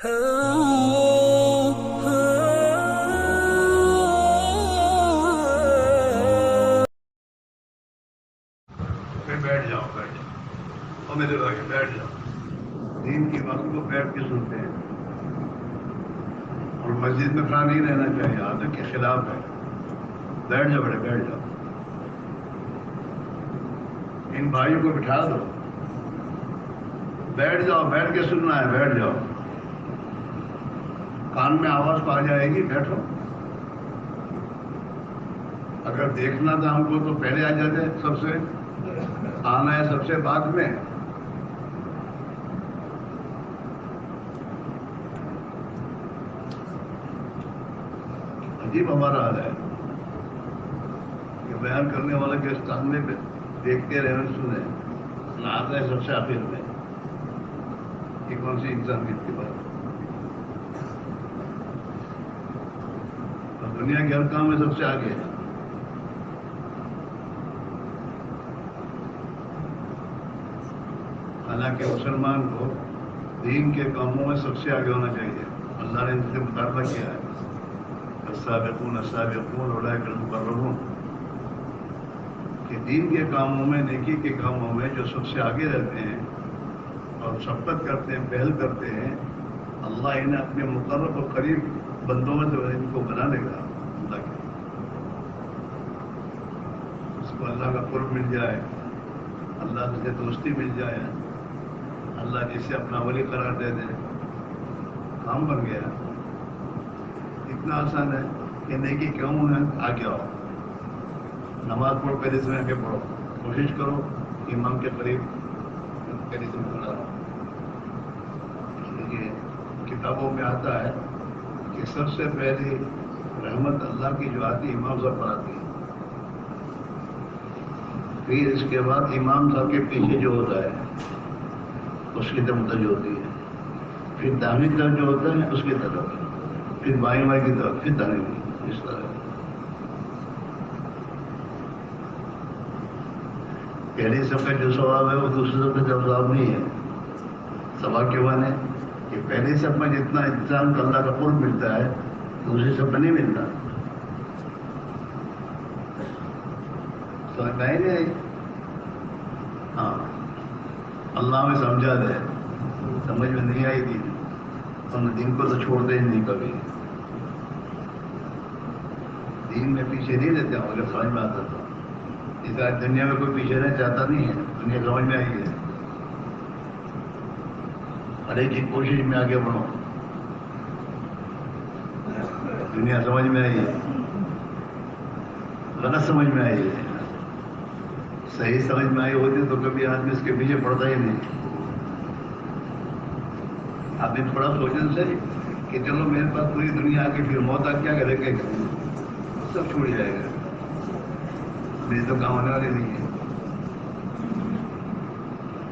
پھر بیٹھ جاؤ اور میرے بھائی بیٹھ جاؤ. دین کی بات کو بیٹھ کے سنتے ہیں اور مسجد میں کھڑا نہیں رہنا چاہیے، عادت کے خلاف ہے. بیٹھ جاؤ بیٹے، بیٹھ جاؤ. ان بھائیوں کو بٹھا دو، بیٹھ جاؤ، بیٹھ کے سننا ہے، بیٹھ جاؤ. کان میں آواز تو آ جائے گی، بیٹھو. اگر دیکھنا تھا ہم کو تو پہلے آ جاتے، سب سے آنا ہے سب سے بعد میں. عجیب ہمارا حال ہے کہ بیان کرنے والے کے سامنے پہ دیکھتے رہنے سنیں، آتا ہے سب سے آخر میں. یہ کون سی انسان کی بات؟ اور دنیا کے ہر کام میں سب سے آگے ہے. حالانکہ مسلمان کو دین کے کاموں میں سب سے آگے ہونا چاہیے. اللہ نے ان سے مطالبہ کیا ہے، السابقون السابقون اولئک المقربون، کہ دین کے کاموں میں، نیکی کے کاموں میں جو سب سے آگے رہتے ہیں اور سبقت کرتے ہیں، پہل کرتے ہیں، اللہ انہیں اپنے مقرب اور قریب بندوں میں سے ان کو بنا دے گا. اللہ کے اس کو اللہ کا قرب مل جائے، اللہ سے دوستی مل جائے، اللہ جسے اپنا ولی قرار دے دے، کام بن گیا. اتنا آسان ہے کہ نیکی کیوں ہے، آگے آؤ. نماز پڑھو، پہلے سے آگے پڑھو، کوشش کرو امام کے قریب پہلے سے کھڑا رہو. دیکھیے کتابوں میں آتا ہے کہ سب سے پہلی رحمت اللہ کی جو آتی ہے امام صاحب پر آتی ہے. پھر اس کے بعد امام صاحب کے پیچھے جو ہوتا ہے اس کی طرف متوجہ ہوتی ہے، پھر داہنی طرف جو ہوتا ہے اس کی طرف، پھر بائیں بائیں کی طرف، پھر داہنی کی. اس طرح پہلی سب کا جو ثواب ہے وہ دوسری سب کا ثواب نہیں ہے. ثواب کے معنی کہ پہلی سب میں جتنا انسان کو اللہ کا قرب ملتا ہے دوسری سب میں نہیں ملتا. سمجھ میں نہیں. ہاں اللہ میں سمجھا دے، سمجھ میں نہیں آئی تھی ہم دین کو تو چھوڑتے ہی نہیں کبھی. دین میں پیچھے نہیں رہتے ہوں اگر سمجھ میں آتا تھا. اس آج دنیا میں کوئی پیچھے رہنا چاہتا نہیں ہے، دنیا سمجھ میں آئی ہے. ہر ایک کی کوشش میں آگے بڑھو. دنیا سمجھ میں آئی ہے، غلط سمجھ میں آئی ہے. صحیح سمجھ میں آئی ہوتی تو کبھی آدمی اس کے پیچھے پڑتا ہی نہیں. آدمی تھوڑا سوچنے سے کہ چلو میرے پاس پوری دنیا آ کے پھر موت آ کیا کرے گا، سب چھوڑ جائے گا، میری تو کام ہونے والی نہیں ہے.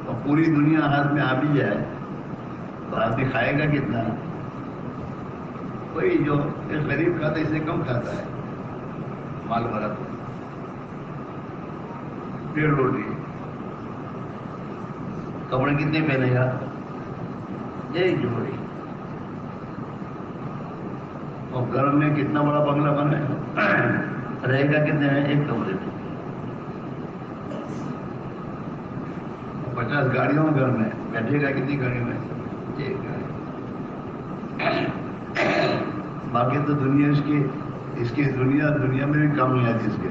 اور پوری دنیا ہاتھ میں آ بھی جائے تو آدمی کھائے گا کتنا؟ کوئی جو غریب کھاتا ہے اس سے کم کھاتا ہے مال بھرا تو. ڈیڑھ روٹی کپڑے کتنے پہنے گا؟ ایک جوڑی. اور گھر میں کتنا بڑا بنگلہ بنے گا، رہے گا کتنے میں؟ ایک کمرے میں. 50 گاڑیوں گھر میں، بیٹھے گا کتنی گاڑی میں؟ ایک گاڑی. باقی تو دنیا اس کی دنیا میں بھی کام نہیں آتی. اس کے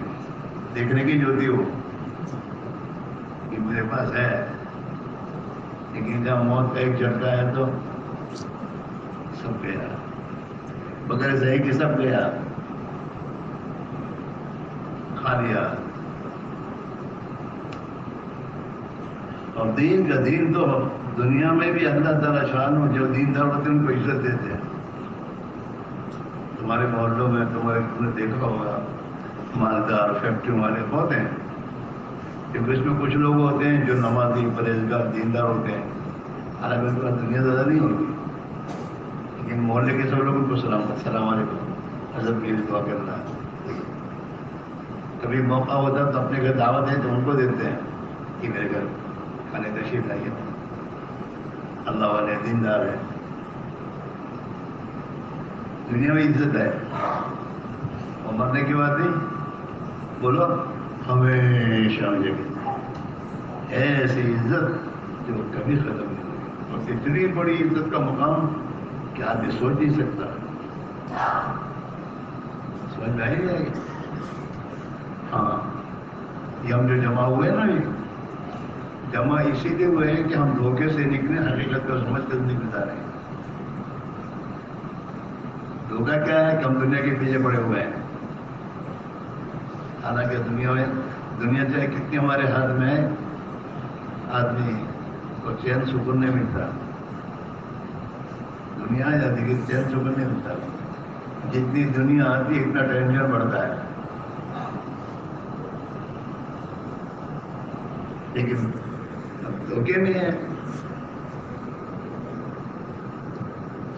دیکھنے کی جو ہوتی ہو کہ میرے پاس ہے، لیکن جب موت کا ایک جھٹکا ہے تو سب گیا، بغیر صحیح کے سب گیا، کھا لیا. اور دین کا دین تو دنیا میں بھی اللہ تعالیٰ شان ہو، جو دیندار ہوتے ہیں ان کو عزت دیتے ہیں. تمہارے محلوں میں تم نے دیکھا ہوگا مالدار فیکٹری والے بہت ہیں، کیونکہ اس میں کچھ لوگ ہوتے ہیں جو نمازی پرہیزگار دیندار ہوتے ہیں. حالانکہ ان کا دنیا زیادہ نہیں ہوگی، لیکن محلے کے سب لوگ ان کو السلام علیکم حضرت میری دعا کرنا ہے. کبھی موقع ہوتا ہے تو اپنے گھر دعوت ہے تو ان کو دیتے ہیں کہ میرے گھر کھانے تشریف لائیے، اللہ والے دیندار ہیں. دنیا میں عزت ہے اور مرنے کی بات نہیں. بولو ہمیشہ مجھے ایسی عزت جو کبھی ختم نہیں ہوگی, اور اتنی بڑی عزت کا مقام کہ آدمی سوچ نہیں سکتا. سمجھ میں آئی جائے گی. ہاں, یہ ہم جو جمع ہوئے نا, یہ جمع اسی لیے ہوئے ہیں کہ ہم دھوکے سے نکلے, حقیقت کو سمجھ کر نہیں گزارے. دھوکہ کیا ہے کہ ہم دنیا کے پیچھے پڑے ہوئے ہیں, حالانکہ دنیا چاہے کتنی ہمارے ہاتھ میں ہے, آدمی کو چین سکون نہیں ملتا. دنیا جاتی کہ چین سکون نہیں ملتا. جتنی دنیا آتی ہے اتنا ٹینشن بڑھتا ہے. لیکن اب دھوکے میں ہے,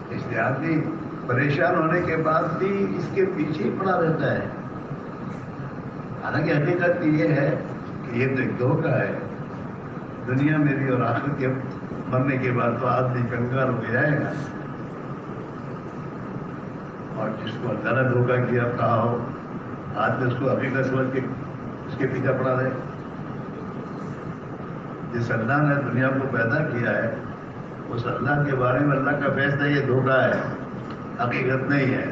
اس لیے آدمی پریشان ہونے کے بعد بھی اس کے پیچھے ہی پڑا رہتا ہے. حالانکہ حقیقت یہ ہے کہ یہ تو ایک دھوکہ ہے. دنیا میری اور آخرت کے مرنے کے بعد تو آدمی کنگال ہو جائے گا. اور جس کو اللہ نے دھوکہ کیا کہا ہو, آدمی اس کو حقیقت سمجھ کے اس کے پیچھے پڑا رہے. جس اللہ نے دنیا کو پیدا کیا ہے اس اللہ کے بارے میں اللہ کا فیصلہ یہ دھوکہ ہے, حقیقت نہیں ہے.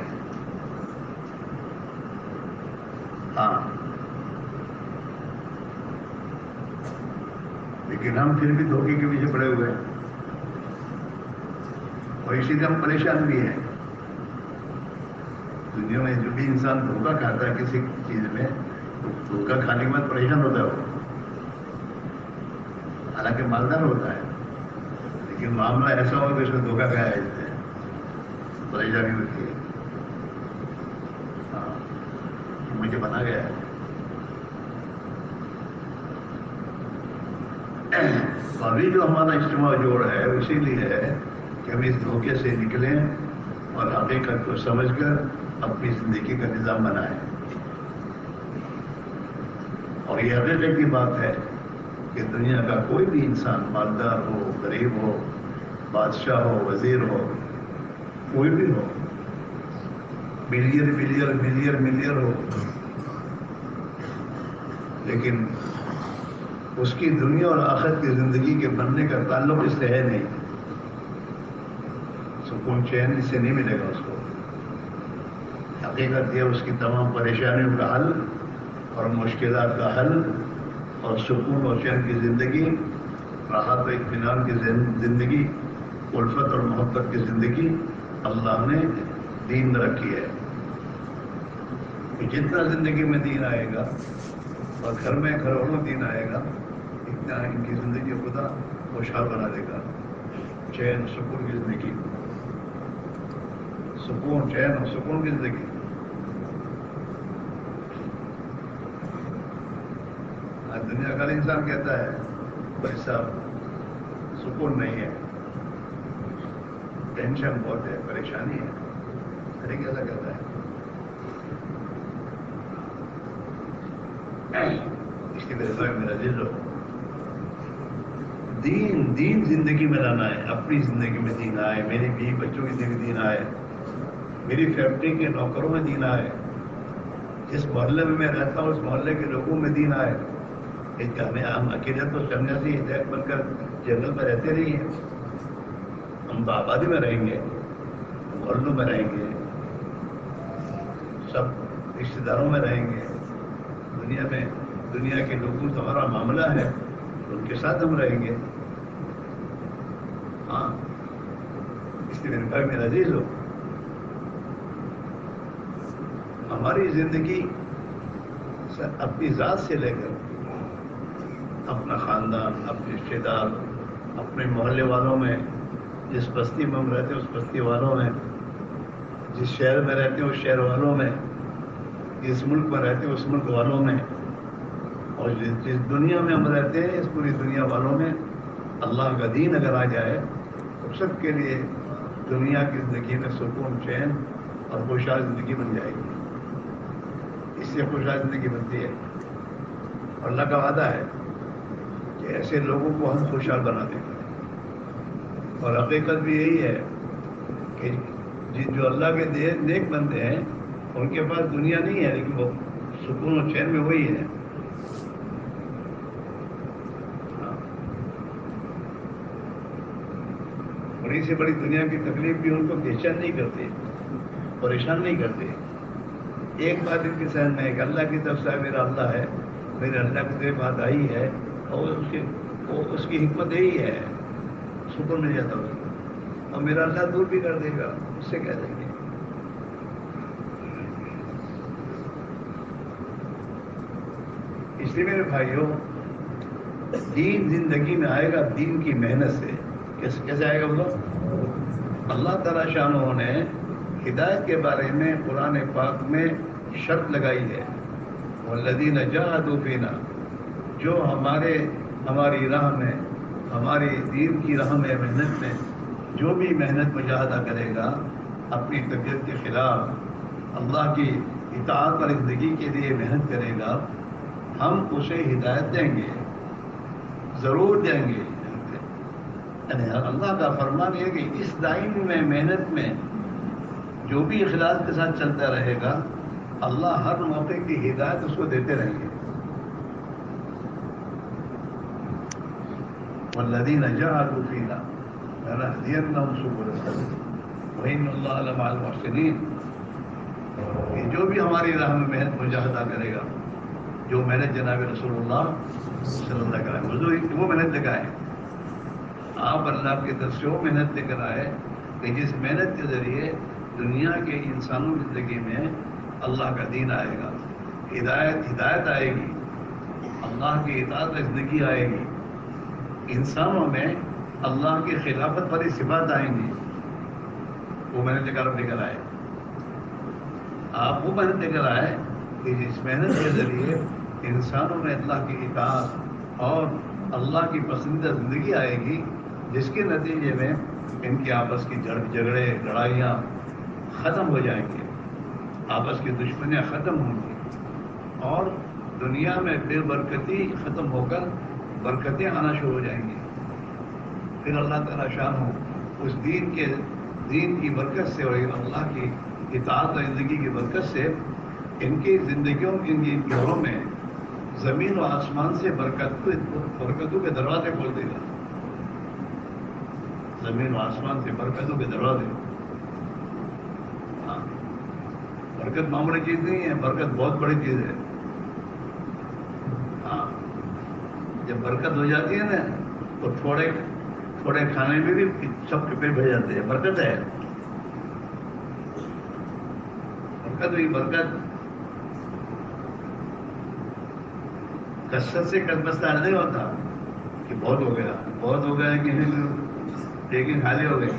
ہاں, لیکن ہم پھر بھی دھوکے کے پیچھے پڑے ہوئے ہیں, اور اسی لیے ہم پریشان بھی ہیں. دنیا میں جو بھی انسان دھوکہ کھاتا ہے کسی چیز میں, دھوکہ کھانے کے بعد پریشان ہوتا ہے وہ, حالانکہ مالدار ہوتا ہے, لیکن معاملہ ایسا ہو کہ اس میں دھوکہ کھایا ہے, پریشانی ہوتی ہے. ہاں, مجھے بنا گیا ہے. تو ابھی جو ہمارا اجتماع جوڑ ہے اسی لیے ہے کہ ہم اس دھوکے سے نکلیں اور حقیقت کو سمجھ کر اپنی زندگی کا نظام بنائیں. اور یہ حقیقت کی بات ہے کہ دنیا کا کوئی بھی انسان, مالدار ہو, غریب ہو, بادشاہ ہو, وزیر ہو, کوئی بھی ہو, ملیر ہو, لیکن اس کی دنیا اور آخرت کی زندگی کے بننے کا تعلق اس سے ہے نہیں. سکون چین اس سے نہیں ملے گا اس کو. حقیقت یہ اس کی تمام پریشانیوں کا حل اور مشکلات کا حل اور سکون اور چین کی زندگی, راحت و اطمینان کی زندگی, الفت اور محبت کی زندگی اللہ نے دین میں رکھی ہے. کہ جتنا زندگی میں دین آئے گا اور گھر میں گھروں دین آئے گا, اتنا ان کی زندگی خدا خوشحال بنا دے گا. چین سکون کی زندگی, سکون, چین اور سکون کی زندگی. آج دنیا کا انسان کہتا ہے بھائی صاحب سکون نہیں ہے, ٹینشن بہت ہے, پریشانی ہے. ارے کیسا کہتا ہے؟ اس کی وجہ سے میرا دل دین زندگی میں لانا ہے. اپنی زندگی میں دین آئے, میری بیوی بچوں کی زندگی دین آئے, میری فیکٹری کے نوکروں میں دین آئے, جس محلے میں رہتا ہوں اس محلے کے لوگوں میں دین آئے. ہم اکیلے تو سنیاسی ہدایت بن کر جنگل میں رہتے نہیں ہیں. ہم تو آبادی میں رہیں گے, محلوں میں رہیں گے, سب رشتے داروں میں رہیں گے. دنیا کے لوگوں سے ہمارا معاملہ ہے, ان کے ساتھ ہم رہیں گے. ہاں, اس لیے میرے بھائی میرا عزیز ہو, ہماری زندگی اپنی ذات سے لے کر اپنا خاندان, اپنے رشتے دار, اپنے محلے والوں میں, جس بستی میں ہم رہتے ہیں اس بستی والوں میں, جس شہر میں رہتے ہیں اس شہر والوں میں, جس ملک میں رہتے ہیں اس ملک والوں میں, اور جس دنیا میں ہم رہتے ہیں اس پوری دنیا والوں میں اللہ کا دین اگر آ جائے تو سب کے لیے دنیا کی زندگی میں سکون, چین اور خوشحال زندگی بن جائے گی. اس سے خوشحال زندگی بنتی ہے. اور اللہ کا وعدہ ہے کہ ایسے لوگوں کو ہم خوشحال بنا دیں گے. اور حقیقت بھی یہی ہے کہ جو اللہ کے نیک بندے ہیں ان کے پاس دنیا نہیں ہے لیکن وہ سکون و چین میں وہی ہے. بڑی سے بڑی دنیا کی تکلیف بھی ان کو بےچین نہیں کرتے, پریشان نہیں کرتے. ایک بات ان کے ذہن میں ہے کہ اللہ کی طرف سے میرا اللہ ہے, میرے اللہ کی طرف بات آئی ہے اور اس کی حکمت یہی ہے, سکون مل جاتا ہے. اور میرا اللہ دور بھی کر دے گا, اس سے کہہ دیں گے. اس لیے میرے بھائیوں, دین زندگی میں آئے گا دین کی محنت سے. کیسے آئے گا بولو؟ اللہ تعالیٰ شانہ نے ہدایت کے بارے میں قرآن پاک میں شرط لگائی ہے, والذین جاہدوا فینا, جو ہماری راہ میں, ہماری دین کی راہ میں محنت میں جو بھی محنت مجاہدہ کرے گا, اپنی طبیعت کے خلاف اللہ کی اطاعت اور زندگی کے لیے محنت کرے گا, ہم اسے ہدایت دیں گے, ضرور دیں گے. یعنی اللہ کا فرمان ہے کہ اس لائن میں محنت میں جو بھی اخلاص کے ساتھ چلتا رہے گا, اللہ ہر موقع کی ہدایت اس کو دیتے رہیں گے. والذین جاہدوا فینا لنہدینہم سبلنا وإن اللہ لمع المحسنین. کہ جو بھی ہماری راہ میں محنت مجاہدہ کرے گا, جو محنت جناب رسول اللہ صلی اللہ علیہ وسلم وہ محنت لگائے, آپ اللہ کی طرف سے وہ محنت لے کر آئے کہ جس محنت کے ذریعے دنیا کے انسانوں کی زندگی میں اللہ کا دین آئے گا, ہدایت آئے گی, اللہ کی اطاعت میں زندگی آئے گی, انسانوں میں اللہ کی خلافت والی صفات آئیں گی. وہ محنت لے کر آپ لے کر آئے, آپ وہ محنت لے کر آئے کہ جس محنت کے ذریعے انسانوں میں اللہ کی اطاعت اور اللہ کی پسندیدہ زندگی آئے گی, جس کے نتیجے میں ان کی آپس کی جھگڑے لڑائیاں ختم ہو جائیں گے, آپس کی دشمنیاں ختم ہوں گی, اور دنیا میں بے برکتی ختم ہو کر برکتیں آنا شروع ہو جائیں گی. پھر اللہ تعالیٰ شان ہو اس دین کی برکت سے اور اللہ کی اطاعت اور زندگی کی برکت سے ان کی زندگیوں ان کی گھروں میں زمین و آسمان سے برکتوں کے دروازے کھول دے گا. زمین و آسمان سے برکتوں کے دروازے. ہاں, برکت معمولی چیز نہیں ہے, برکت بہت بڑی چیز ہے. ہاں, جب برکت ہو جاتی ہے نا تو تھوڑے کھانے میں بھی سب کے پیٹ بھر جاتے ہیں. برکت ہے, برکت ہوئی. برکت کثرت سے کسبستہ نہیں ہوتا کہ بہت ہو گیا کہ لیکن خالی ہو گئی.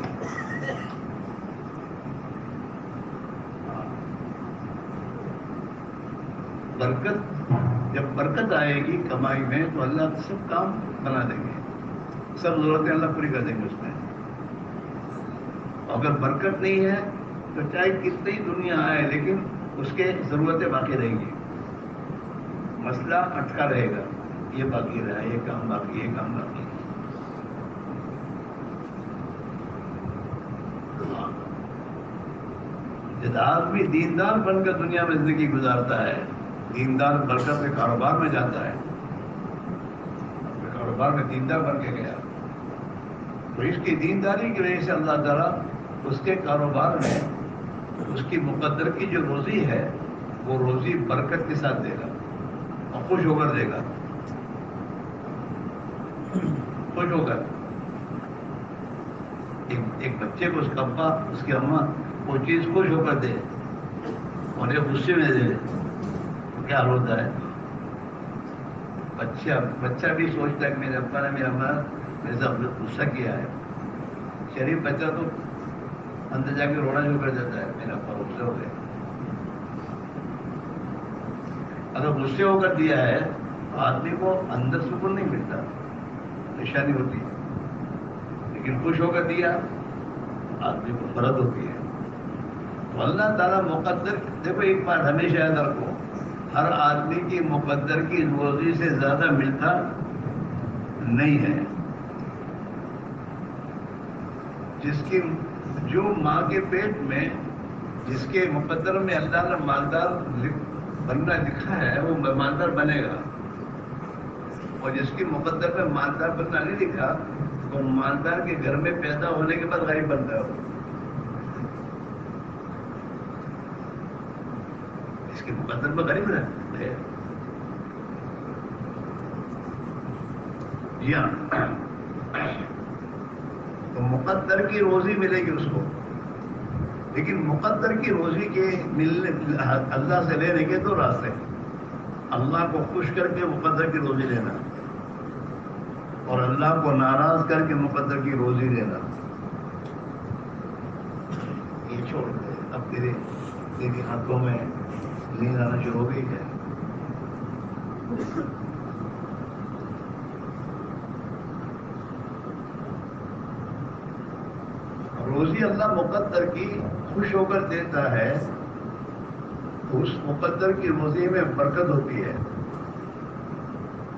جب برکت آئے گی کمائی میں تو اللہ سب کام بنا دیں گے, سب ضرورتیں اللہ پوری کر دیں گے اس میں. اگر برکت نہیں ہے تو چاہے کتنی دنیا آئے لیکن اس کے ضرورتیں باقی رہیں گی, مسئلہ اٹکا رہے گا, یہ باقی رہا, یہ کام باقی, یہ کام باقی. جب آدمی دیندار بن کر دنیا میں زندگی گزارتا ہے, دیندار برکت سے کاروبار میں جاتا ہے, کاروبار میں دیندار بن کے گیا, تو اس کی دینداری کی وجہ سے اللہ تعالیٰ اس کے کاروبار میں اس کی مقدر کی جو روزی ہے وہ روزی برکت کے ساتھ دے گا اور خوش ہو کر دے گا. خوش ہو کر ایک بچے کو اس کا ابا اس کی اماں وہ چیز خوش ہو کر دے اور ایک غصے میں دے تو کیا ہوتا ہے؟ بچہ بھی سوچتا ہے کہ میرے ابا نے میرا اماں میرے ساتھ غصہ کیا ہے. شریف بچہ تو اندر جا کے رونا شروع کر دیتا ہے, میرا ابا غصے ہو گئے. اگر غصے ہو کر دیا ہے تو آدمی کو اندر سکون نہیں ملتا, پریشانی ہوتی ہے, لیکن خوش ہو کر دیا آدمی کو فرد ہوتی ہے. تو اللہ تعالیٰ مقدر, دیکھو ایک بات ہمیشہ یاد رکھو, ہر آدمی کی مقدر کی روزی سے زیادہ ملتا نہیں ہے. جو ماں کے پیٹ میں جس کے مقدر میں اللہ نے مالدار بننا لکھا ہے وہ مالدار بنے گا، اور جس کی مقدر میں مالدار بننا نہیں لکھا وہ مالدار کے گھر میں پیدا ہونے کے بعد غریب بنتا ہے. اس کے مقدر میں غریب رہتا ہے. جی ہاں، تو مقدر کی روزی ملے گی اس کو، لیکن مقدر کی روزی کے ملنے اللہ سے لینے کے دو راستے ہیں. اللہ کو خوش کر کے مقدر کی روزی لینا، اور اللہ کو ناراض کر کے مقدر کی روزی لینا. یہ چھوڑ دے، اب تیری ہاتھوں میں نیند آنا شروع ہو گئی ہے. روزی اللہ مقدر کی خوش ہو کر دیتا ہے، تو اس مقدر کی روزی میں برکت ہوتی ہے،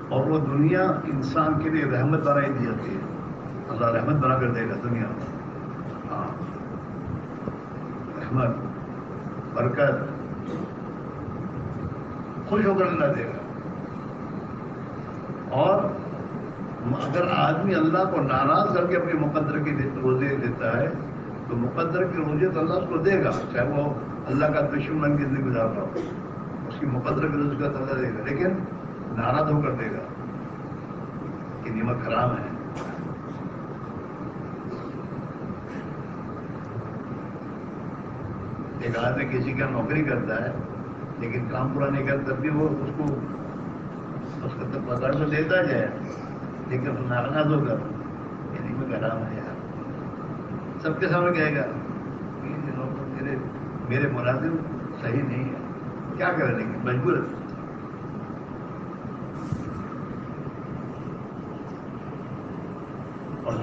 اور وہ دنیا انسان کے لیے رحمت بنائی دی جاتی ہے. اللہ رحمت بنا کر دے گا دنیا میں. ہاں، رحمت، برکت، خوش ہو کر اللہ دے گا. اور اگر آدمی اللہ کو ناراض کر کے اپنی مقدر کی روزی دیتا ہے تو مقدر کی روزی تو اللہ اس کو دے گا، چاہے وہ اللہ کا دشمن کی زندگی گزار رہا ہو، اس کی مقدر کی روزی کا اللہ دے گا، لیکن ناراض ہو کر دے گا کہ نعمت حرام ہے. ایک آدمی کسی کا نوکری کرتا ہے لیکن کام پورا نہیں کرتا، تب بھی وہ اس کو پکڑ تو دیتا جائے، لیکن ناراض ہو کر یہ نعمت حرام ہے یار. سب کے سامنے کہے گا میرے ملازم صحیح نہیں ہے، کیا کرے، لیکن مجبور ہے. اور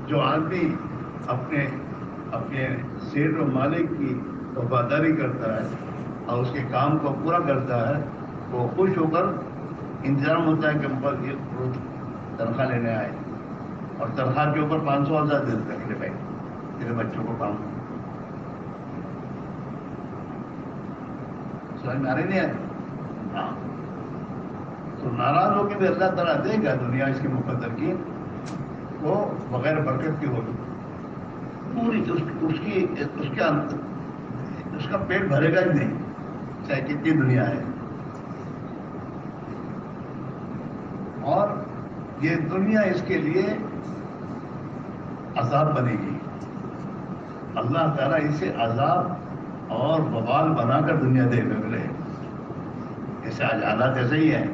جو آدمی اپنے سیٹ و مالک کی وفاداری کرتا ہے اور اس کے کام کو پورا کرتا ہے، وہ خوش ہو کر انتظام ہوتا ہے کہ یہ تنخواہ لینے آئے، اور تنخواہ کے اوپر 500,000 دیتا ہے کہ بھائی تیرے بچوں کو کام سمجھ میں آ رہی نہیں ہے. ہاں، تو ناراض ہو کے بھی اللہ تعالیٰ دے گا دنیا اس کے مقدر کی، وہ بغیر برکت کی ہوگی پوری. اس کا پیٹ بھرے گا ہی نہیں، چاہے کتنی دنیا ہے. اور یہ دنیا اس کے لیے عذاب بنے گی. اللہ تعالیٰ اسے عذاب اور وبال بنا کر دنیا دے ملے. جیسے آج حالات ایسے ہی ہیں،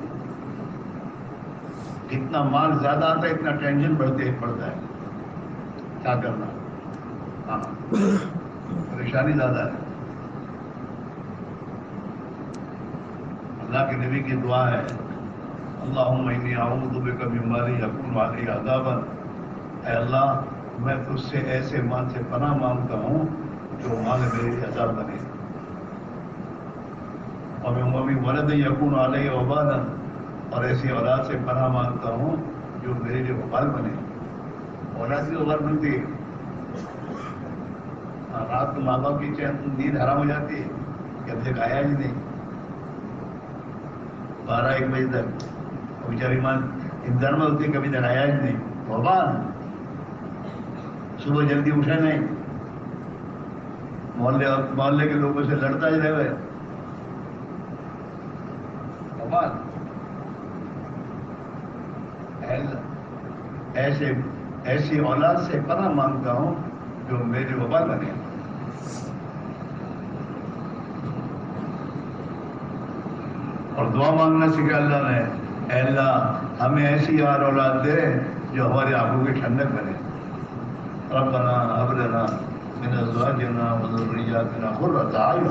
جتنا مال زیادہ آتا ہے اتنا ٹینشن پڑتا ہے، کیا کرنا. ہاں، پریشانی زیادہ ہے. اللہ کے نبی کی دعا ہے، اللہم انی اعوذ بک من مال یکون علی عذابا. اے اللہ، میں تجھ سے ایسے مال سے پناہ مانگتا ہوں جو مال میرے لیے عذاب بنے، اور میں ولد یکون علی وبالا، اور ایسی اولاد سے پناہ مانگتا ہوں جو میرے لیے وبال بنے. اولاد کی وبال بنتی ہے، رات کو ماں باپ کی نیند حرام ہو جاتی ہے کہ اب تک آیا ہی نہیں، 12-1 بجے تک بیچاری ماں انتظار میں ہوتی ہے، کبھی تک آیا ہی نہیں. وبال، صبح جلدی اٹھا نہیں، محلے کے لوگوں سے لڑتا ہی رہے. وبال. ایسی اولاد سے پناہ مانگتا ہوں جو میرے وبال بنے. اور دعا مانگنا سکھا اللہ نے، اے اللہ ہمیں ایسی یار اولاد دے جو ہمارے آنکھوں کی ٹھنڈک بنے. ربنا هب لنا من ازواجنا وذرياتنا قرة اعين،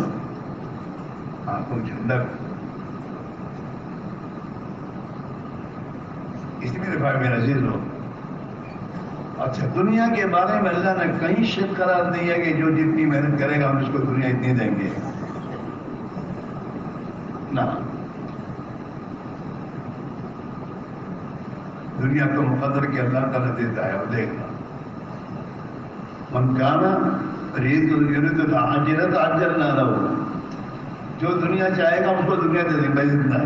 آنکھوں کی ٹھنڈک. اس میں دفعہ میرا عزیز لوگ، اچھا دنیا کے بارے میں اللہ نے کہیں شرط قرار نہیں ہے کہ جو جتنی محنت کرے گا ہم اس کو دنیا اتنی دیں گے. نہ، دنیا کو مقدر کے اللہ تعالیٰ دیتا ہے اور دے گا. منکانا یرید العاجلۃ عجلنا لہ، جو دنیا چاہے گا اس کو دنیا دے دیں بھائی، اتنا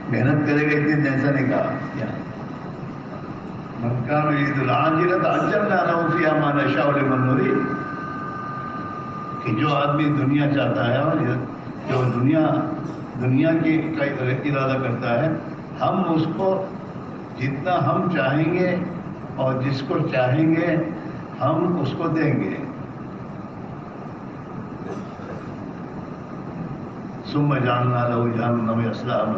محنت کرے گا اتنے ایسا نہیں کہا. منکانا یرید العاجلۃ عجلنا لہ فیہا ما نشاء لمن نرید، کہ جو آدمی دنیا چاہتا ہے اور جو دنیا کی ارادہ کرتا ہے، ہم اس کو جتنا ہم چاہیں گے اور جس کو چاہیں گے ہم اس کو دیں گے. ثم جعلنا لہ جہنم یصلاها،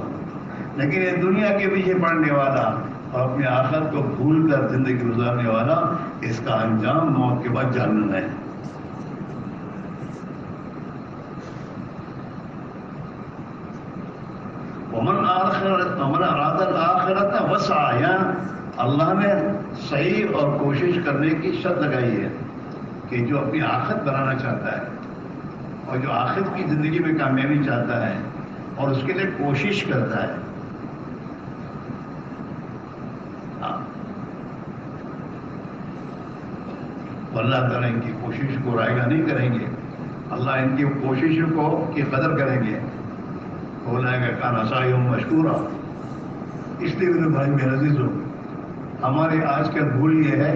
لیکن یہ دنیا کے پیچھے پڑنے والا اور اپنے آخرت کو بھول کر زندگی گزارنے والا، اس کا انجام موت کے بعد جہنم ہے. ومن اراد الآخرۃ وسعى، اللہ نے صحیح اور کوشش کرنے کی شرط لگائی ہے کہ جو اپنی آخرت بنانا چاہتا ہے اور جو آخرت کی زندگی میں کامیابی چاہتا ہے اور اس کے لیے کوشش کرتا ہے، اللہ تعالیٰ ان کی کوشش کو رائے گا نہیں کریں گے، اللہ ان کی کوششوں کو کی قدر کریں گے. بولائے گا کانا سعیہم مشکورا. اس لیے میرے بھائی میرے عزیزو، ہماری آج کا بھول یہ ہے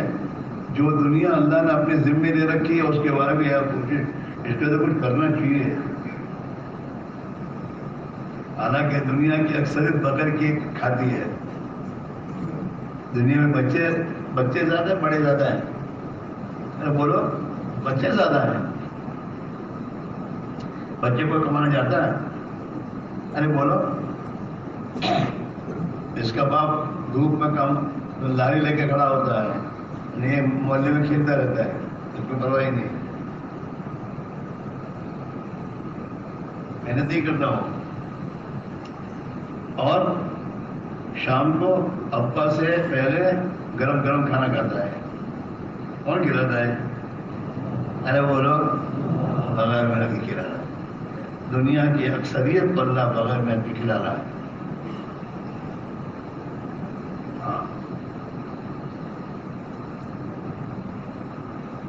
جو دنیا اللہ نے اپنے ذمے دے رکھی ہے اس کے بارے میں یار کوشش، اس کے تو کچھ کرنا چاہیے. حالانکہ دنیا کی اکثریت بقر کی کھاتی ہے. دنیا میں بچے زیادہ ہیں بڑے زیادہ ہیں؟ ارے بولو، بچے زیادہ ہیں. بچے کو کمانا جاتا ہے؟ ارے بولو. اس کا باپ دھوپ میں کام لاری لے کے کھڑا ہوتا ہے، نہیں محلے میں کھیلتا رہتا ہے، اس کو پرواہ ہی نہیں. محنت ہی کرتا ہوں. اور شام کو ابا سے پہلے گرم گرم کھانا کھاتا ہے. کون کھلاتا ہے؟ ارے بولو، بغیر محنت کی کھلا رہا ہے. دنیا کی اکثریت پر اللہ بغیر محنت کی کھلا رہا ہے.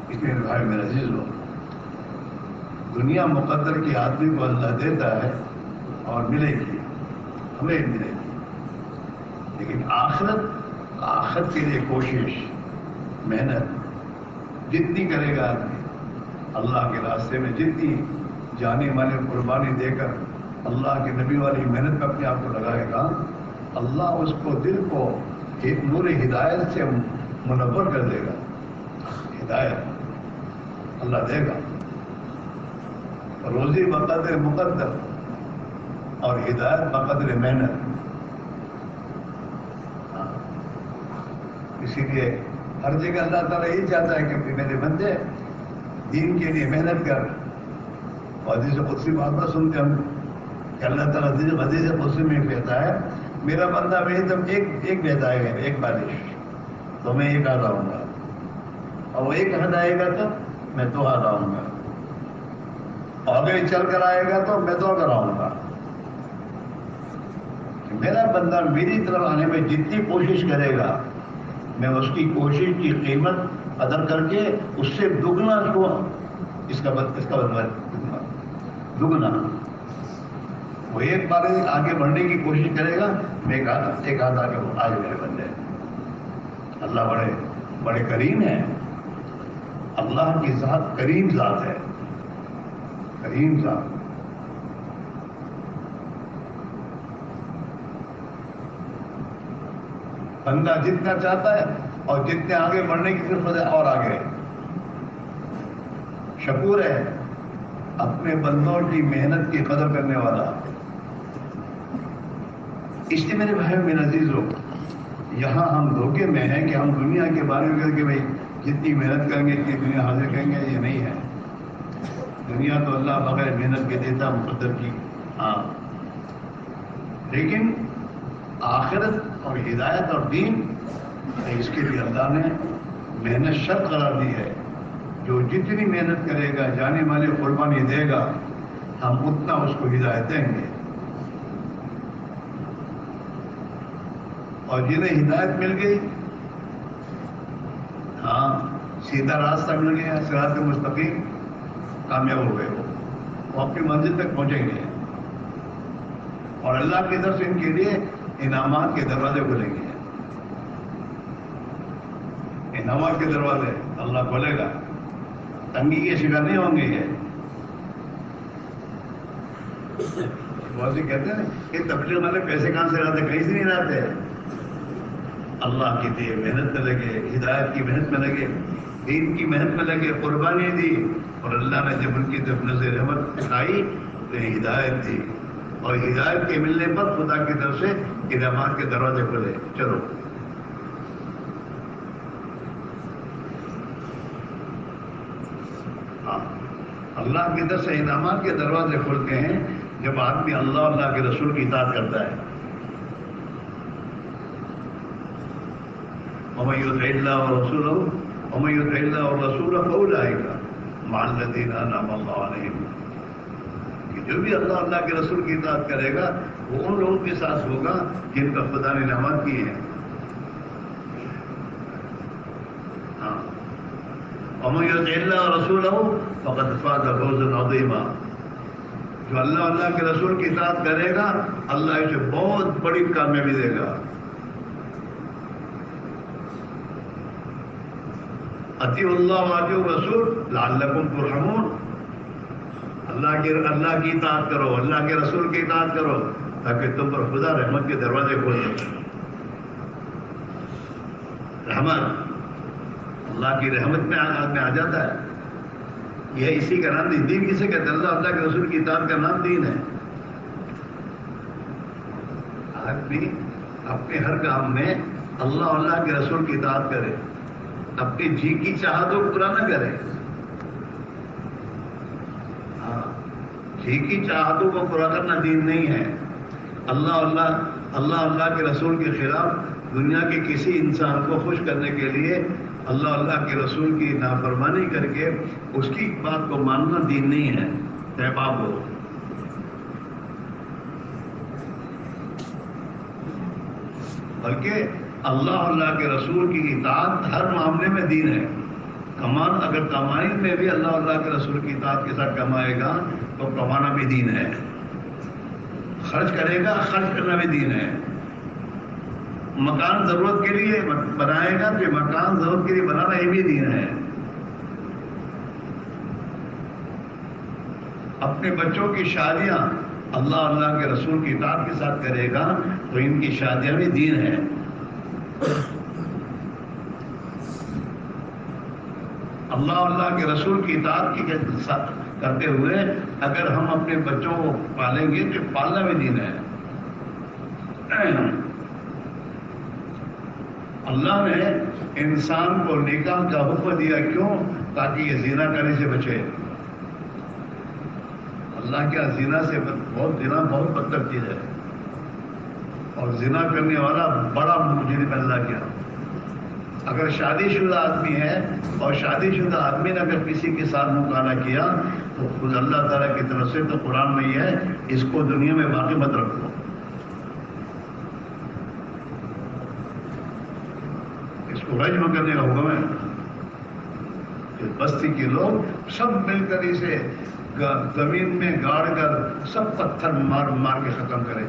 اس لیے بھائی میرا عزیز ہو، دنیا مقدر کی آدمی کو اللہ دیتا ہے اور ملے گی، ہمیں ملے گی. لیکن آخرت کے لیے کوشش محنت جتنی کرے گا آدمی، اللہ کے راستے میں جتنی جانے والے قربانی دے کر اللہ کے نبی والی محنت میں اپنے آپ کو لگائے گا، اللہ اس کو دل کو ایک نور ہدایت سے منور کر دے گا. ہدایت اللہ دے گا، روزی بقدر مقدر اور ہدایت بقدر محنت. اسی لیے ہر جگہ اللہ تعالیٰ یہی چاہتا ہے کہ میرے بندے دین کے لیے محنت کر. اور حدیث قدسی بات سنتے ہم کہ اللہ تعالیٰ حدیث قدسی میں کہتا ہے میرا بندہ میری طرف ایک بھیج آئے گا، ایک بارش تو میں ایک ہاتھ آؤں گا، اور وہ ایک ہاتھ آئے گا تو میں دو ہاتھ آؤں گا، اور اگر چل کر آئے گا تو میں دوڑ کر آؤں گا. میرا بندہ میری طرف آنے میں جتنی کوشش کرے گا میں اس کی کوشش کی قیمت ادا کر کے اس سے دگنا اس کا بدلہ دگنا. وہ ایک بار آگے بڑھنے کی کوشش کرے گا، میں ایک ہاتھ آگے آج میرے بندے. اللہ بڑے کریم ہیں. اللہ کی ذات کریم ذات ہے، کریم ذات. بندہ جتنا چاہتا ہے اور جتنے آگے بڑھنے کی ضرورت ہے اور آگے. شکور ہے اپنے بندوں کی محنت کی قدر کرنے والا. اس لیے میرے بھائی میرے عزیزو، یہاں ہم دھوکے میں ہیں کہ ہم دنیا کے بارے میں کہتے کہ بھائی جتنی محنت کریں گے اتنی دنیا حاصل کریں گے. یہ نہیں ہے. دنیا تو اللہ بغیر محنت کے دیتا مقدر کی، ہاں، لیکن آخرت اور ہدایت اور دین اس کے لیے اللہ نے محنت شرط قرار دی ہے. جو جتنی محنت کرے گا، جانے والے قربانی دے گا، ہم اتنا اس کو ہدایت دیں گے. اور جنہیں ہدایت مل گئی، ہاں سیدھا راستہ مل گیا، صراط مستقیم، کامیاب ہو گئے وہ اپنی منزل تک پہنچیں گے، اور اللہ کی طرف سے ان کے لیے انعامات کے دروازے کھلیں گے، انعامات کے دروازے اللہ کھولے گا، تنگی کے شکار نہیں ہوں گے یہ۔ بہت سے کہتے ہیں کہ تبلیغ والے پیسے کہاں سے لاتے، کہیں سے نہیں لاتے، اللہ کی دی محنت میں لگے، ہدایت کی محنت میں لگے، دین کی محنت میں لگے، قربانی دی، اور اللہ نے جب ان کی طرف نظر رحمت دکھائی تو ہدایت دی، اور ہدایت کے ملنے پر خدا کی طرف سے انعامات کے دروازے کھلے۔ چلو اللہ کی طرف سے انعامات کے دروازے کھلتے ہیں جب آدمی اللہ کے رسول کی اطاعت کرتا ہے۔ وَمَن يُطِعِ اللَّهَ وَرَسُولَهُ وَمَن يُطِعِ اللَّهَ وَرَسُولَهُ فَأُولَٰئِكَ مَعَ الَّذِينَ أَنْعَمَ اللَّهُ عَلَيْهِمْ، کہ جو بھی اللہ کے رسول کی اطاعت کرے گا وہ ان لوگوں کے ساتھ ہوگا جن کا خدا نے انعامات کیے ہیں۔ ہاں، وَمَن يُطِعِ اللَّهَ وَرَسُولَهُ فَقَدْ فَازَ فَوْزًا عَظِيمًا، جو اللہ کے رسول کی اطاعت کرے گا اللہ اسے بہت بڑی کامیابی دے گا۔ اطیعوا اللہ واطیعوا الرسول لعلکم ترحمون، اللہ کی اطاعت کرو، اللہ کے رسول کی اطاعت کرو تاکہ تم پر خدا رحمت کے دروازے کھولے۔ رحمت اللہ کی رحمت میں آدمی آ جاتا ہے، یہ اسی کا نام دین کسے کہتے ہیں؟ اللہ کے رسول کی اطاعت کا نام دین ہے۔ آدمی اپنے ہر کام میں اللہ کے رسول کی اطاعت کرے، اپنی جی کی چاہتوں کو پورا نہ کرے۔ ہاں، جی کی چاہتوں کو پورا کرنا دین نہیں ہے۔ اللہ کے رسول کے خلاف دنیا کے کسی انسان کو خوش کرنے کے لیے اللہ کے رسول کی نافرمانی کر کے اس کی بات کو ماننا دین نہیں ہے، طے باب ہو۔ بلکہ اللہ کے رسول کی اطاعت ہر معاملے میں دین ہے۔ اگر کمائی میں بھی اللہ کے رسول کی اطاعت کے ساتھ کمائے گا تو کمانا بھی دین ہے، خرچ کرے گا خرچ کرنا بھی دین ہے، مکان ضرورت کے لیے بنائے گا تو مکان ضرورت کے لیے بنانا یہ بھی دین ہے۔ اپنے بچوں کی شادیاں اللہ کے رسول کی اطاعت کے ساتھ کرے گا تو ان کی شادیاں بھی دین ہے۔ اللہ کے رسول کی اطاعت کے ساتھ کرتے ہوئے اگر ہم اپنے بچوں کو پالیں گے تو پالنا بھی دین ہے۔ اللہ نے انسان کو نکاح کا حکم دیا، کیوں؟ تاکہ یہ زنا کرنے سے بچے۔ اللہ کیا زنا سے بہت بدتر چیز ہے، اور زنا کرنے والا بڑا مجرم اللہ کیا۔ اگر شادی شدہ آدمی ہے اور شادی شدہ آدمی نے اگر کسی کے ساتھ مکالمہ کیا تو خود اللہ تعالیٰ کی طرف سے تو قرآن میں یہ ہے اس کو دنیا میں باقی مت رکھو، اس کو رجم کرنے کا حکم ہے۔ بستی کے لوگ سب مل کر اسے زمین میں گاڑ کر سب پتھر مار کے ختم کرے۔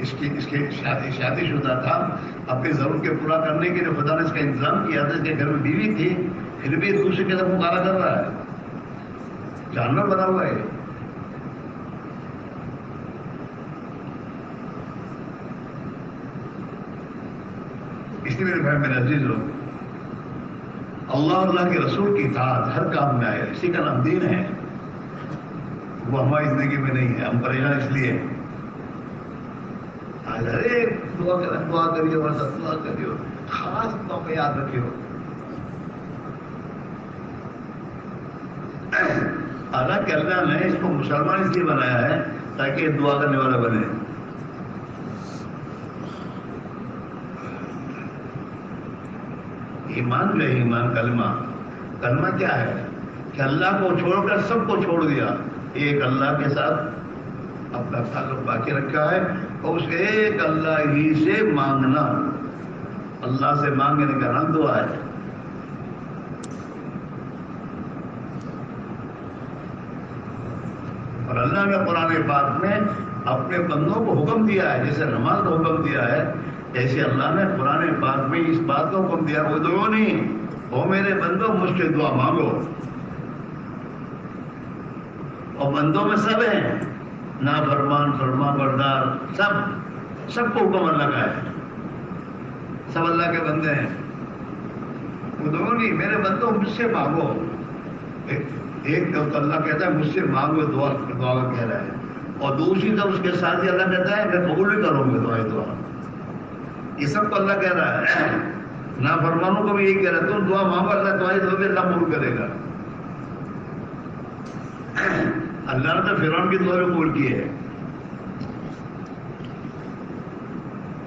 اس کی شادی شدہ تھا، اپنی ضرورت کے پورا کرنے کے لیے خدا نے اس کا انتظام کیا تھا، اس کے گھر میں بیوی تھی، پھر بھی ایک دوسرے کے ساتھ مکالمہ کر رہا ہے، جانور بنا ہوا ہے۔ اس لیے میرے بھائی میرے عزیز لوگ، اللہ کے رسول کی اطاعت ہر کام میں آئے، اسی کا نام دین ہے۔ وہ ہماری زندگی میں نہیں ہے، ہم پریشان اس لیے ارے دعا کریو، دعا کریو، خاص موقع یاد رکھیو۔ حالانکہ اللہ نے اس کو مسلمان اس لیے بنایا ہے تاکہ دعا کرنے والا بنے۔ ایمان جو ہے، ایمان کلمہ کیا ہے کہ اللہ کو چھوڑ کر سب کو چھوڑ دیا، ایک اللہ کے ساتھ اپنا تعلق باقی رکھا ہے اور اس ایک اللہ ہی سے مانگنا، اللہ سے مانگنے کا نام دعا ہے. اور اللہ نے قرآن پاک میں اپنے بندوں کو حکم دیا ہے، جیسے نماز کو حکم دیا ہے ایسے اللہ نے قرآن پاک میں اس بات کو حکم دیا، وہ دعو نہیں، وہ میرے بندوں مجھ سے دعا مانگو. اور بندوں میں سب ہیں، نافرمان، فرما بردار، سب کو حکم اللہ کا ہے، سب اللہ کے بندے ہیں. وہ دعو نہیں، میرے بندوں مجھ سے مانگو. ایک طرف اللہ کہتا ہے مجھ سے مانگو، دعا کہہ رہا ہے، اور دوسری طرف اس کے ساتھ ہی اللہ کہتا ہے میں قبول بھی کروں گا دعا. یہ سب کو اللہ کہہ رہا ہے. نافرمانوں کو بھی یہی کہہ رہا ہے تم دعا مانگو، اللہ تمہاری دعا بھی اللہ قبول کرے گا. اللہ نے تو فرعون کی دعا بھی قبول کی ہے.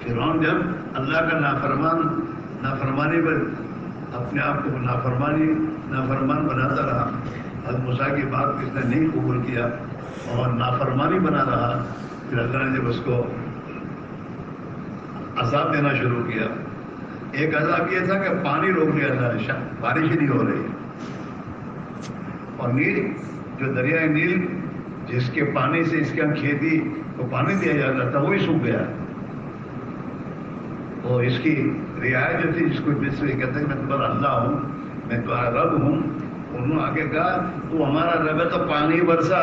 فرعون جب اللہ کا نافرمانی پر اپنے آپ کو نافرمان بناتا رہا، حضرت موسیٰ کی بات کس نے نہیں قبول کیا اور نافرمانی بنا رہا، پھر اللہ نے جب اس کو عذاب دینا شروع کیا. ایک عذاب یہ تھا کہ پانی روک دیا تھا، بارش ہی نہیں ہو رہی، اور نیل جو دریائے نیل جس کے پانی سے اس کے کھیتی کو پانی دیا جاتا تھا وہی سوکھ گیا. اور اس کی رعایت جو تھی جس کو کہتے ہیں میں تمہارا اللہ ہوں، میں تمہارا رب ہوں، انہوں آگے کہا تو ہمارا رب ہے تو پانی برسا.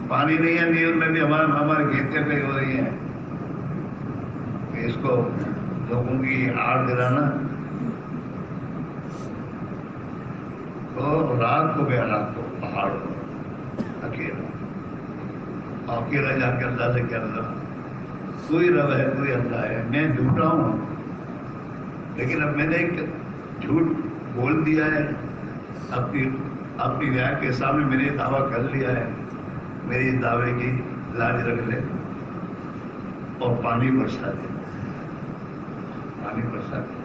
پانی نہیں ہے نیل میں بھی ہماری کھیتیں پہ ہو رہی ہیں. اس کو لوگوں کی آڑ دلانا. تو رات کو گیا، رات کو پہاڑ پر اکیلا جا کے اللہ سے کیا اللہ کوئی رب ہے، کوئی اللہ ہے، میں جھوٹا ہوں لیکن اب میں نے ایک جھوٹ بول دیا ہے، اپنی رعایت کے سامنے میں نے دعویٰ کر لیا ہے، میری دعوے کی لاج رکھ لے اور پانی برسا دے. پانی برسا دے،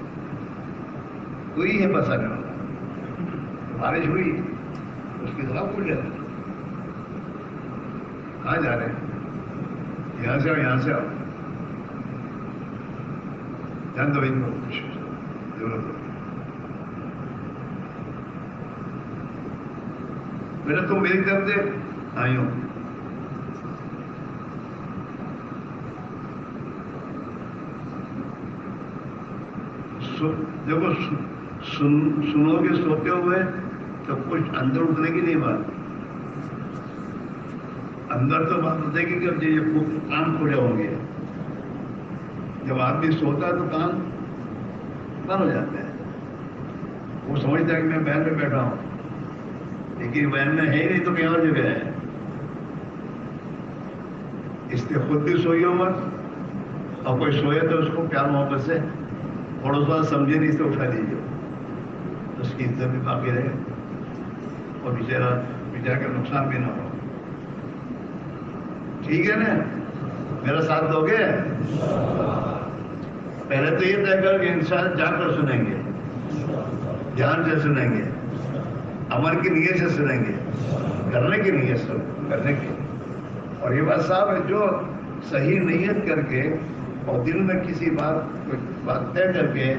کوئی ہے برسانے والا. بارش ہوئی اس کی دعا بھول جاتی. کہاں جا رہے ہیں؟ یہاں سے آؤ، یہاں سے آؤ، جان دو ان کو کچھ ضرورت ہو. میرا تو میری طرف سے آئی ہوں. جب وہ سنو گے سوتے ہوئے تو کچھ اندر اٹھنے کی نہیں بات. اندر تو بات ہوتے گی کہ یہ کان کھلے ہوں گے. جب آدمی سوتا ہے تو کان بند ہو جاتے ہیں. وہ سمجھتا ہے کہ میں بہن میں بیٹھا ہوں لیکن بہن میں ہے ہی نہیں تو کہیں اور جگہ ہے. اس لیے خود بھی سوئی ہو مت، اور کوئی سوئے تو اس کو پیار محبت سے تھوڑا سا سمجھے نہیں تو اٹھا دیجیے، اس کی عزت بھی باقی رہے اور بیچارہ کا نقصان بھی نہ ہو. ٹھیک ہے نا؟ میرا ساتھ دو گے؟ پہلے تو یہ طے کر کہ انسان جان کر سنیں گے، جان سے سنیں گے، عمل کی نیت سے سنیں گے، کرنے کی نیت سے کرنے کی. اور یہ بات صاحب ہے، جو صحیح نیت کر کے اور دل میں کسی بات طے کر کے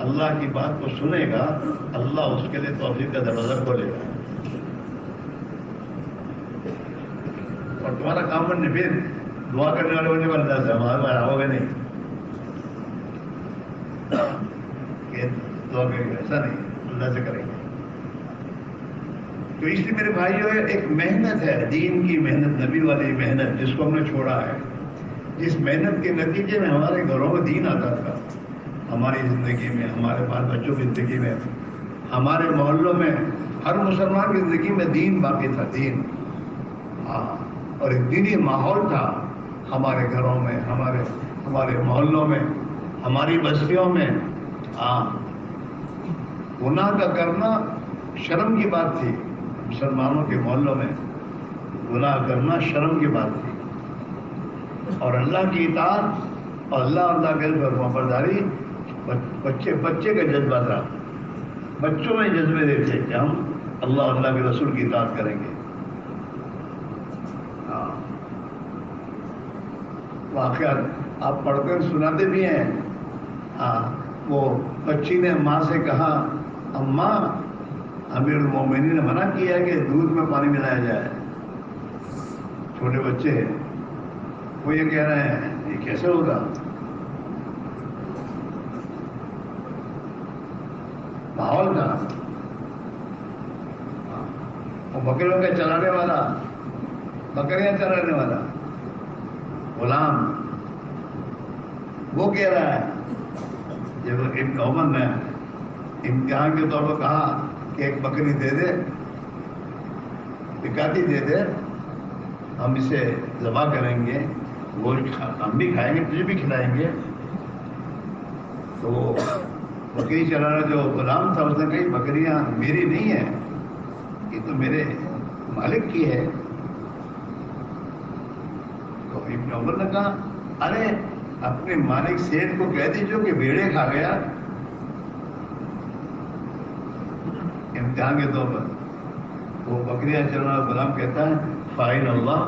اللہ کی بات کو سنے گا، اللہ اس کے لیے توفیق کا دروازہ کھولے گا. اور تمہارا کام بننے پھر دعا کرنے والے ہونے والا ہے، ہمارا ہوگا نہیں کہ دعا کریں گے، ایسا نہیں، اللہ سے کریں گے. تو اس لیے میرے بھائیو ایک محنت ہے، دین کی محنت، نبی والی محنت جس کو ہم نے چھوڑا ہے. جس محنت کے نتیجے میں ہمارے گھروں میں دین آتا تھا، ہماری زندگی میں، ہمارے بال بچوں کی زندگی میں، ہمارے محلوں میں، ہر مسلمان کی زندگی میں دین باقی تھا. دین، ہاں، اور ایک دینی ماحول تھا ہمارے گھروں میں، ہمارے محلوں میں، ہماری بستیوں میں. ہاں، گناہ کا کرنا شرم کی بات تھی. مسلمانوں کے محلوں میں گناہ کرنا شرم کی بات تھی، اور اللہ کی اطاعت اور اللہ کے فرمانبرداری بچے کا جذبہ تھا. بچوں میں جذبے دیتے کہ ہم اللہ کے رسول کی اطاعت کریں گے. ہاں، واقعات آپ پڑھ کر سناتے بھی ہیں وہ بچی نے ماں سے کہا اماں امیر المومنین نے منع کیا ہے کہ دودھ میں پانی ملایا جائے. چھوٹے بچے ہیں وہ یہ کہہ رہے ہیں یہ کیسے ہوگا؟ ماحول کا وہ بکریوں کا چلانے والا بکریاں چلانے والا غلام وہ کہہ رہا ہے. جب ابن عمر نے امتحان کے طور پر کہا کہ ایک بکری دے دے بکاتی دے دے ہم اسے ذبح کریں گے گوشت ہم بھی کھائیں گے تجھے بھی کھلائیں گے. تو بکری چلانا جو غلام تھا اس نے کہی بکریاں میری نہیں ہے یہ تو میرے مالک کی ہے. تو ابن عمر نے کہا ارے اپنے مالک سیٹ کو کہہ دیجیے کہ بھیڑے کھا گیا. امتحان کے طور پر وہ بکریاں چلانا غلام کہتا ہے فائن اللہ.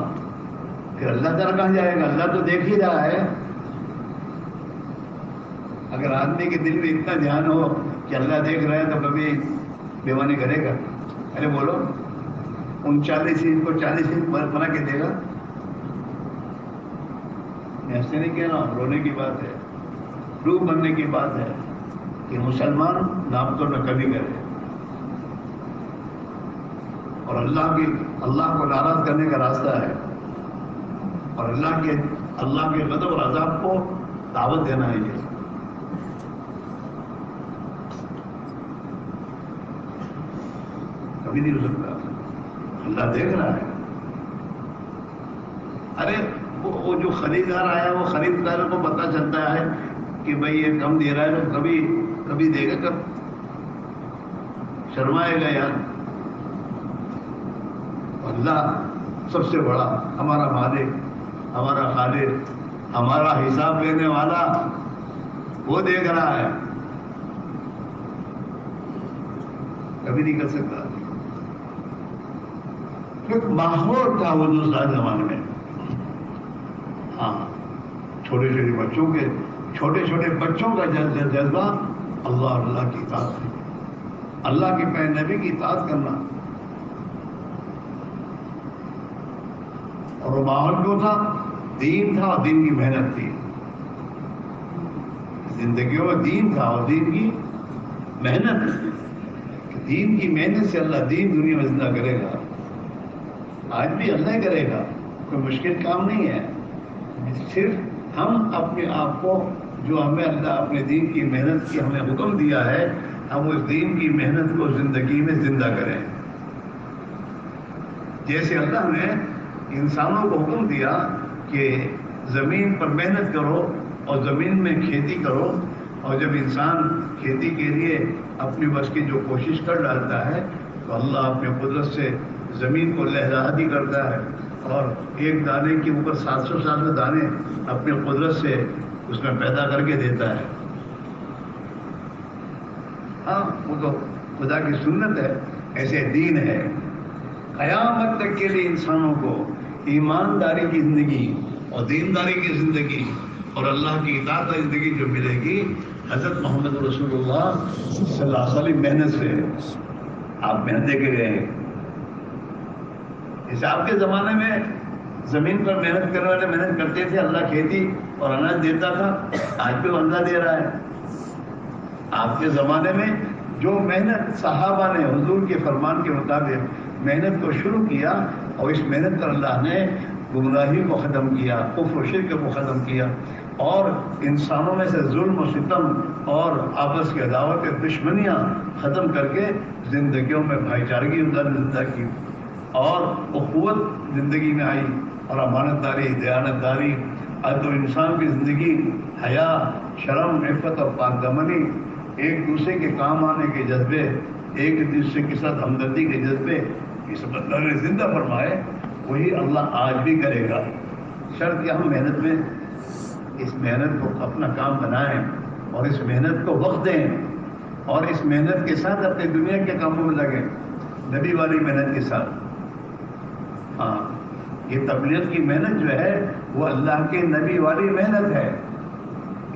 پھر اللہ تعالیٰ کہاں جائے گا؟ اللہ تو دیکھ ہی رہا ہے. اگر آدمی کے دل میں اتنا دھیان ہو کہ اللہ دیکھ رہا ہے تو کبھی بیوانی کرے گا؟ ارے بولو 39 کو 40 بنا کے دے گا؟ میں ایسے نہیں کہہ رہا ہوں، رونے کی بات ہے، روح بننے کی بات ہے کہ مسلمان نابتوں میں کبھی کرے اور اللہ کو ناراض کرنے کا راستہ ہے اور اللہ کے غضب اور عذاب کو دعوت دینا ہے. یہ کبھی نہیں ہو سکتا. اللہ دیکھ رہا ہے. ارے وہ جو خریدار آیا وہ خریدار کو پتا چلتا ہے کہ بھائی یہ کم دے رہا ہے تو کبھی دے گا، کب شرمائے گا یار. اللہ سب سے بڑا ہمارا مالک ہمارا خالق ہمارا حساب لینے والا وہ دیکھ رہا ہے. کبھی نہیں کر سکتا. ایک ماحول تھا وہ دوسرے زمانے میں. ہاں چھوٹے چھوٹے بچوں کا جذبہ اللہ کی اطاعت ہے، اللہ کے پیارے نبی کی اطاعت کرنا. اور وہ ماحول کیوں تھا؟ دین تھا اور دین کی محنت تھی. زندگیوں میں دین تھا اور دین کی محنت. دین کی محنت سے اللہ دین دنیا میں زندہ کرے گا. آج بھی اللہ کرے گا، کوئی مشکل کام نہیں ہے. صرف ہم اپنے آپ کو جو ہمیں اللہ اپنے دین کی محنت کی ہمیں حکم دیا ہے ہم اس دین کی محنت کو زندگی میں زندہ کریں. جیسے اللہ نے انسانوں کو حکم دیا کہ زمین پر محنت کرو اور زمین میں کھیتی کرو، اور جب انسان کھیتی کے لیے اپنی بس کی جو کوشش کر ڈالتا ہے تو اللہ اپنے قدرت سے زمین کو لہراتی کرتا ہے اور ایک دانے کے اوپر 700 دانے اپنے قدرت سے اس میں پیدا کر کے دیتا ہے. ہاں وہ تو خدا کی سنت ہے. ایسے دین ہے. قیامت تک کے لیے انسانوں کو ایمانداری کی زندگی اور دینداری کی زندگی اور اللہ کی اطاعت کی زندگی جو ملے گی حضرت محمد رسول اللہ صلی اللہ علیہ وسلم محنت سے. آپ محنت دے کے گئے ہیں. حساب کے زمانے میں زمین پر محنت کرنے والے محنت کرتے تھے، اللہ کھیتی اور اناج دیتا تھا. آج بھی وہ اللہ دے رہا ہے. آپ کے زمانے میں جو محنت صحابہ نے حضور کے فرمان کے مطابق محنت کو شروع کیا اور اس محنت پر اللہ نے گمراہی کو ختم کیا، کفر و شرک کو ختم کیا اور انسانوں میں سے ظلم و ستم اور آپس کی عداوت دشمنیاں ختم کر کے زندگیوں میں بھائی چارگی زندہ کی اور اخوت زندگی میں آئی اور امانت داری، دیانت داری، تو انسان کی زندگی حیا، شرم، عفت اور پاک دامنی، ایک دوسرے کے کام آنے کے جذبے، ایک دوسرے کے ساتھ ہمدردی کے جذبے، یہ سب اللہ نے زندہ فرمائے. وہی اللہ آج بھی کرے گا. شرط کہ ہم محنت میں اس محنت کو اپنا کام بنائیں اور اس محنت کو وقت دیں اور اس محنت کے ساتھ اپنے دنیا کے کاموں میں لگیں، نبی والی محنت کے ساتھ. ہاں یہ تبلیغ کی محنت جو ہے وہ اللہ کے نبی والی محنت ہے.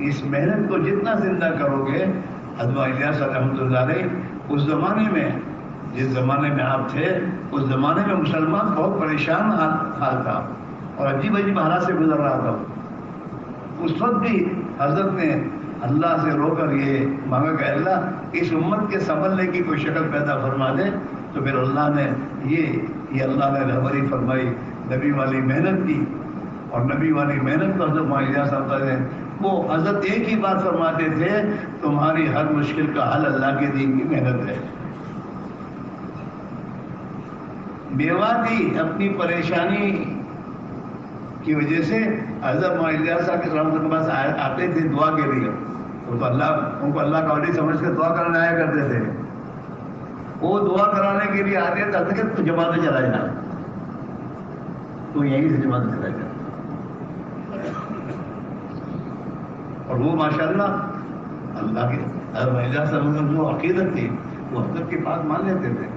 اس محنت کو جتنا زندہ کرو گے، حضرت الیاس رحمۃ اللہ علیہ اس زمانے میں، جس زمانے میں آپ تھے، اس زمانے میں مسلمان بہت پریشان حال تھا اور عجیب عجیب حالات سے گزر رہا تھا. اس وقت بھی حضرت نے اللہ سے رو کر یہ مانگا کہ اللہ اس امت کے سنبھلنے کی کوئی شکل پیدا فرما دے. تو پھر اللہ نے یہ اللہ نے رہبری فرمائی، نبی والی محنت کی. اور نبی والی محنت کو حضرت الیاس صاحب نے وہ حضرت ایک ہی بات فرماتے تھے، تمہاری ہر مشکل کا حل اللہ کے دین کی محنت ہے. بیوہ تھی، اپنی پریشانی کی وجہ سے حضرت الیاس صاحب کے رحمت کے پاس آتے تھے دعا کے لیے. ان کو اللہ کا ولی سمجھ کے دعا کرنے آیا کرتے تھے. وہ دعا کرانے کے لیے آتے تھے کہ تو جماعت میں چلا جانا، تو یہیں سے جماعت میں چلا جانا. اور وہ ماشاءاللہ اللہ کے حضرت الیاس صاحب جو عقیدت تھی وہ حضرت کی بات مان لیتے تھے.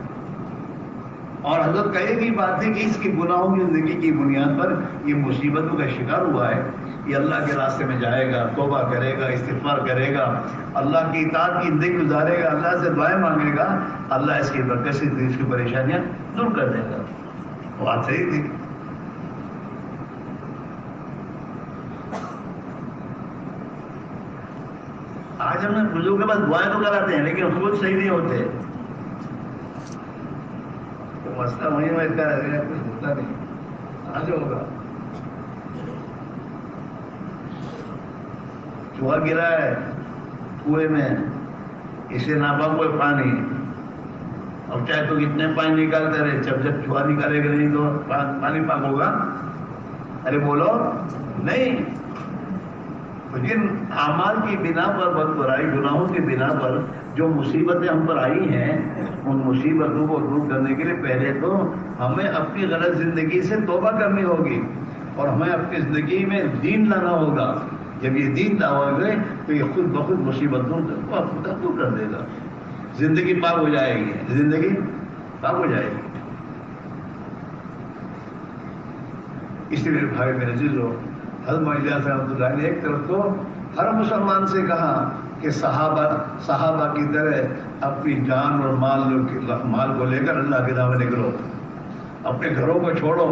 اور حضرت کا ایک ہی بات تھی کہ اس کی گناہوں کی زندگی کی بنیاد پر یہ مصیبتوں کا شکار ہوا ہے، یہ اللہ کے راستے میں جائے گا، توبہ کرے گا، استغفار کرے گا، اللہ کی اطاعت کی زندگی گزارے گا، اللہ سے دعائیں مانگے گا، اللہ اس کی برکت سے اس کی پریشانیاں دور کر دے گا. وہ بات صحیح تھی. آج ہم بزرگوں کے پاس دعائیں تو کراتے ہیں لیکن خود صحیح نہیں ہوتے. تو مسئلہ وہیں میں کا کچھ ہوتا نہیں. آج ہوگا چوہا گرا ہے کنویں میں، اسے ناپاک کوئی پانی، اب چاہے تو کتنے پانی نکالتے رہے، جب چوہا نکالے گا نہیں تو پانی پاک ہوگا؟ ارے بولو نہیں. تو جن اعمال کی بنا پر، بد برائی گناہوں کی بنا پر جو مصیبتیں ہم پر آئی ہیں، ان مصیبتوں کو دور کرنے کے لیے پہلے تو ہمیں اپنی غلط زندگی سے توبہ کرنی ہوگی اور ہمیں اپنی زندگی میں دین لانا ہوگا. جب یہ دین لاؤ گے تو یہ خود بخود مصیبتوں کو دور کر دے گا. زندگی پاک ہو جائے گی، زندگی پاک ہو جائے گی. اس لیے بھائی میرے عزیزو، حضرت الیاس رحمۃ اللہ نے ایک طرف تو ہر مسلمان سے کہا کہ صحابہ کی طرح اپنی جان اور مال کو لے کر اللہ کے راہ میں نکلو، اپنے گھروں کو چھوڑو.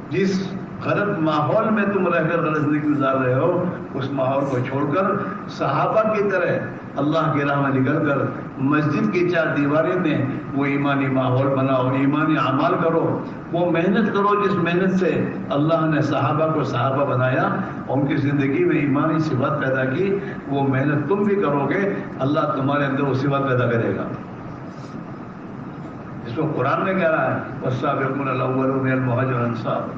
جس غلط ماحول میں تم رہ کر غلط زندگی گزار رہے ہو، اس ماحول کو چھوڑ کر صحابہ کی طرح اللہ کے راہ میں نکل کر مسجد کی چار دیواریں میں وہ ایمانی ماحول بناؤ، ایمانی اعمال کرو، وہ محنت کرو جس محنت سے اللہ نے صحابہ کو صحابہ بنایا اور ان کی زندگی میں ایمانی صفات پیدا کی. وہ محنت تم بھی کرو گے، اللہ تمہارے اندر وہ صفات پیدا کرے گا. اس کو قرآن میں کہہ رہا ہے والسابقون الاولون من المہاجرین والانصار.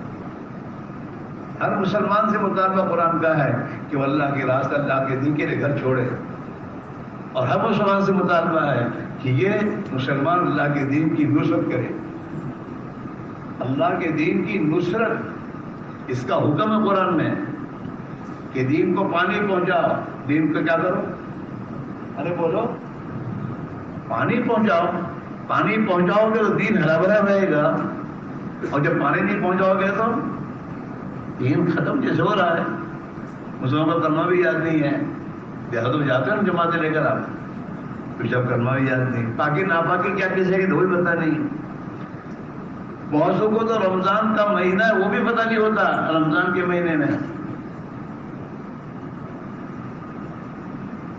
ہر مسلمان سے مطالبہ قرآن کا ہے کہ وہ اللہ کے راستہ، اللہ کے دین کے لیے گھر چھوڑے. اور ہر مسلمان سے مطالبہ ہے کہ یہ مسلمان اللہ کے دین کی نصرت کرے. اللہ کے دین کی نصرت اس کا حکم ہے قرآن میں کہ دین کو پانی پہنچاؤ. دین کو کیا کرو؟ ارے بولو، پانی پہنچاؤ. پانی پہنچاؤ گے تو دین ہرا بھرا رہے گا، اور جب پانی نہیں پہنچاؤ گے تو دین ختم جیسے ہو رہا ہے. مسلمان کو کلمہ بھی یاد نہیں ہے، دیہاتوں میں جاتے ہیں جماعتیں لے کر، آپ تو جب کلمہ بھی یاد نہیں، پاکی ناپاکی کیا کسی ہے کوئی پتہ نہیں. بہتوں کو تو رمضان کا مہینہ ہے وہ بھی پتہ نہیں ہوتا. رمضان کے مہینے میں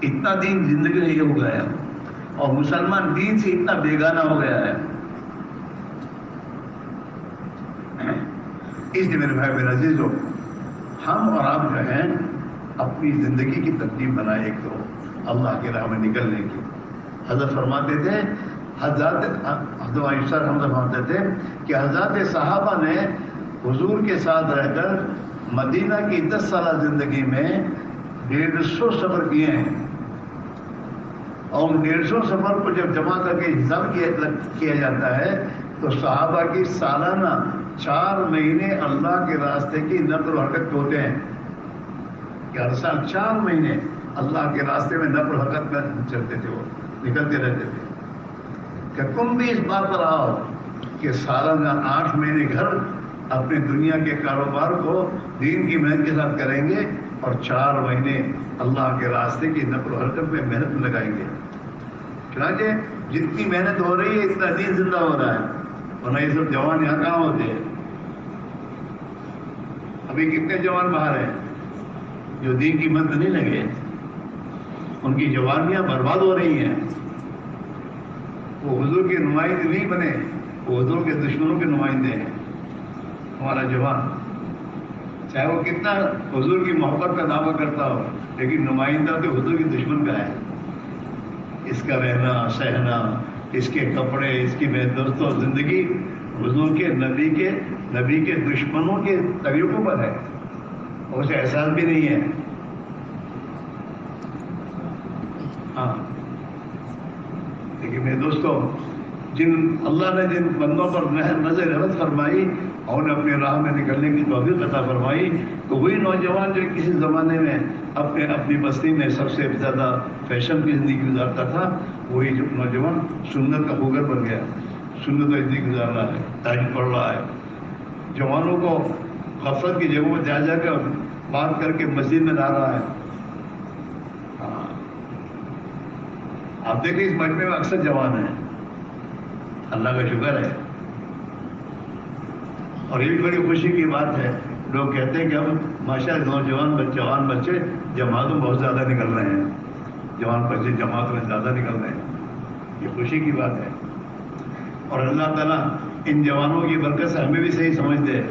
اتنا دین زندگی نہیں ہو گیا ہے اور مسلمان دین سے اتنا بیگانہ ہو گیا ہے. اس لیے میرے بھائی میرے عزیزو، ہم اور آپ جو ہیں اپنی زندگی کی ترتیب بنائے ایک تو اللہ کے راہ میں نکلنے کی. حضرت فرماتے تھے، حضرت ہم فرماتے تھے کہ حضرت صحابہ نے حضور کے ساتھ رہ کر مدینہ کی 10 سالہ زندگی میں 150 سفر کیے ہیں. اور ان 150 سفر کو جب جمع کر کے حساب کیا جاتا ہے تو صحابہ کی سالانہ 4 مہینے اللہ کے راستے کی نقل و حرکت ہوتے ہیں. کہ ہر سال 4 مہینے اللہ کے راستے میں نقل و حرکت میں چلتے تھے، وہ نکلتے رہتے تھے. کہ تم بھی اس بات پر آؤ کہ سالانہ 8 مہینے گھر اپنی دنیا کے کاروبار کو دین کی محنت کے ساتھ کریں گے اور 4 مہینے اللہ کے راستے کی نقل و حرکت میں محنت میں لگائیں گے. چنانچہ جتنی محنت ہو رہی ہے اتنا دین زندہ ہو رہا ہے. ورنہ یہ سب جوان یہاں کہاں ہوتے ہیں؟ ابھی کتنے جوان باہر ہیں جو دین کی مت نہیں لگے، ان کی جوانیاں برباد ہو رہی ہیں. وہ حضور کے نمائندے نہیں بنے، وہ حضور کے دشمنوں کے نمائندے ہیں. ہمارا جوان چاہے وہ کتنا حضور کی محبت کا دعویٰ کرتا ہو، لیکن نمائندہ تو حضور کے دشمن کا ہے. اس کا رہنا سہنا، اس کے کپڑے، اس کی دوست و زندگی حضور کے نبی کے دشمنوں کے طریقوں پر ہے، اور اسے احساس بھی نہیں ہے. ہاں لیکن میرے دوستوں، اللہ نے جن بندوں پر نظر رحمت فرمائی اور انہیں اپنی راہ میں نکلنے کی توفیق عطا فرمائی، تو وہی نوجوان جو کسی زمانے میں اپنی بستی میں سب سے زیادہ فیشن کی زندگی گزارتا تھا، وہی جو نوجوان سنت کا خوگر بن گیا، سنت کا زندگی گزار رہا ہے، تہجد پڑھ رہا ہے. جوانوں کو غفلت کی جگہوں میں جا کر بات کر کے مسجد میں لا رہا ہے. آپ دیکھیں اس مجمع میں اکثر جوان ہیں، اللہ کا شکر ہے. اور یہ بھی بڑی خوشی کی بات ہے. لوگ کہتے ہیں کہ ہم ماشاءاللہ جوان بچے جماعتوں بہت زیادہ نکل رہے ہیں، جوان بچے جماعت میں زیادہ نکل رہے ہیں، یہ خوشی کی بات ہے. اور اللہ تعالیٰ ان جوانوں کی برکت سے ہمیں بھی صحیح سمجھ دے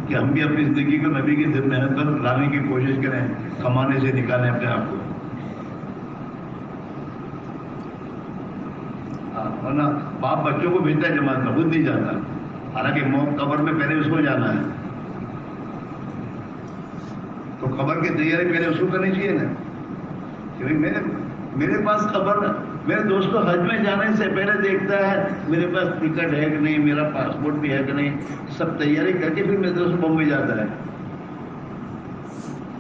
کہ ہم بھی اپنی زندگی کو نبی کی محنت پر لانے کی کوشش کریں، کمانے سے نکالیں اپنے آپ کو. ورنہ باپ بچوں کو بھیجتا ہے جماعت میں، خود نہیں جاتا، حالانکہ موت قبر میں پہلے اس کو جانا ہے. تو قبر کی تیاری پہلے اس کو کرنی چاہیے نا. کیونکہ میرے پاس قبر، میرے دوست کو حج میں جانے سے پہلے دیکھتا ہے میرے پاس ٹکٹ ہے کہ نہیں، میرا پاسپورٹ بھی ہے کہ نہیں، سب تیاری کر کے پھر میرے دوست بمبئی جاتا ہے.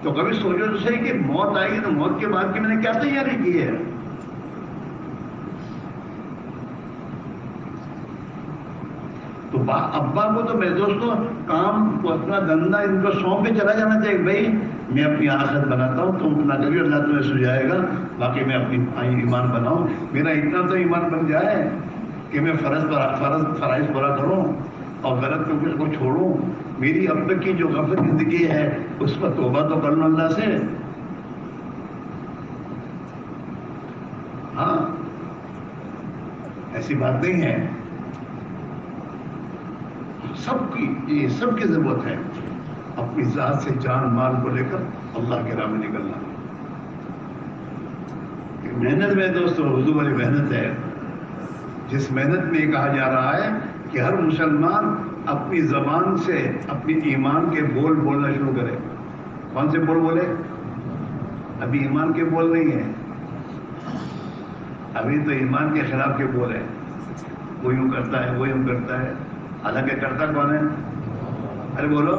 تو کبھی سوچو تو صحیح کہ موت آئے گی تو موت کے بعد کی میں نے کیا تیاری کی ہے. تو ابا کو تو میرے دوستوں کام کو اپنا دھندا ان کو سونپ کے چلا جانا چاہیے. بھائی میں اپنی آخرت بناتا ہوں، تم اپنا کبھی اللہ تمہیں سجائے گا، باقی میں اپنی ایمان بناؤں. میرا اتنا تو ایمان بن جائے کہ میں فرائض پورا کروں اور غلط کو چھوڑوں. میری اب تک کی جو غفلت زندگی ہے اس پر توبہ تو کر لوں اللہ سے. ہاں ایسی بات نہیں ہے. سب کی ضرورت ہے اپنی ذات سے جان مال کو لے کر اللہ کے راہ میں نکلنا. محنت میں دوستو حضور والی محنت ہے، جس محنت میں یہ کہا جا رہا ہے کہ ہر مسلمان اپنی زبان سے اپنی ایمان کے بول بولنا شروع کرے. کون سے بول بولے؟ ابھی ایمان کے بول نہیں ہیں، ابھی تو ایمان کے خلاف کے بول ہیں. وہ یوں کرتا ہے، وہ یوں کرتا ہے، حالانکہ کرتا کون ہے؟ ارے بولو،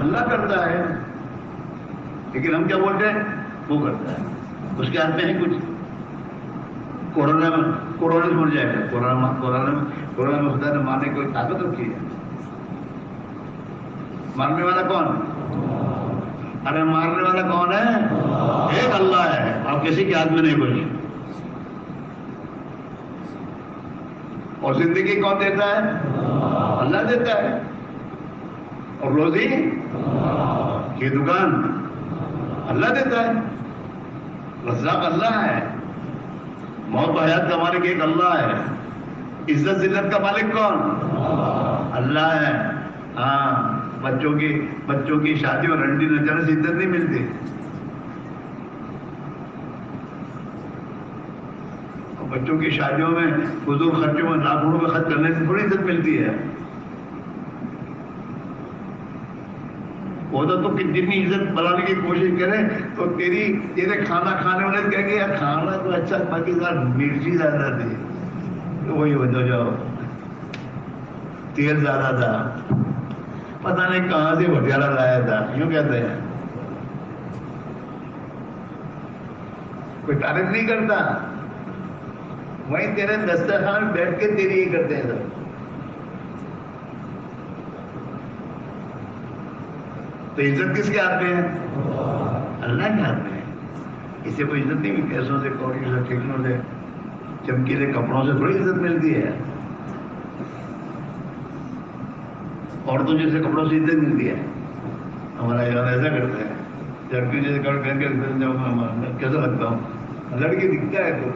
اللہ کرتا ہے. لیکن ہم کیا بولتے ہیں؟ وہ کرتا ہے. اس کے ہاتھ میں ہے کچھ. کورونا سے مر جائے گا. کورونا میں خدا نے مارنے کی کوئی طاقت رکھی ہے؟ مارنے والا کون؟ ارے مارنے والا کون ہے؟ ایک اللہ ہے. آپ کسی کے ہاتھ میں نہیں کچھ. اور زندگی کون دیتا ہے؟ اللہ دیتا ہے. اور روزی کی دکان اللہ دیتا ہے. رزاق اللہ ہے. موت و حیات کا مالک ایک اللہ ہے. عزت ذلت کا مالک کون؟ اللہ ہے. ہاں بچوں کی شادی اور رنڈی نچانے سے عزت نہیں ملتی. بچوں کی شادیوں میں فضول خرچوں میں لاکھوں روپے خرچ کرنے سے تھوڑی عزت ملتی ہے. وہ تو جتنی عزت بنانے کی کوشش کرے تو تیرے کھانا کھانے والے کہیں گے یار کھانا تو اچھا، باقی مرچی زیادہ تھی، وہی وجہ جاؤ تیل زیادہ تھا، پتہ نہیں کہاں سے بٹیالہ لایا تھا، یوں کہتے ہیں. کوئی تعریف نہیں کرتا. وہیں تیرے دسترخوان بیٹھ کے تیری ہی کرتے ہیں سب. تو عزت کس کے ہاتھ میں ہے؟ اللہ کے ہاتھ میں ہے. اسے کوئی عزت نہیں ملتی. پیسوں سے، کوڑیوں سے، ٹھیکنوں سے، چمکیلے کپڑوں سے تھوڑی عزت ملتی ہے. عورتوں جیسے کپڑوں سے عزت ملتی ہے. ہمارا یار ایسا کرتا ہے، لڑکیوں جیسے کپڑے پہن کے کیسا لگتا ہوں، لڑکی دکھتا ہے تو.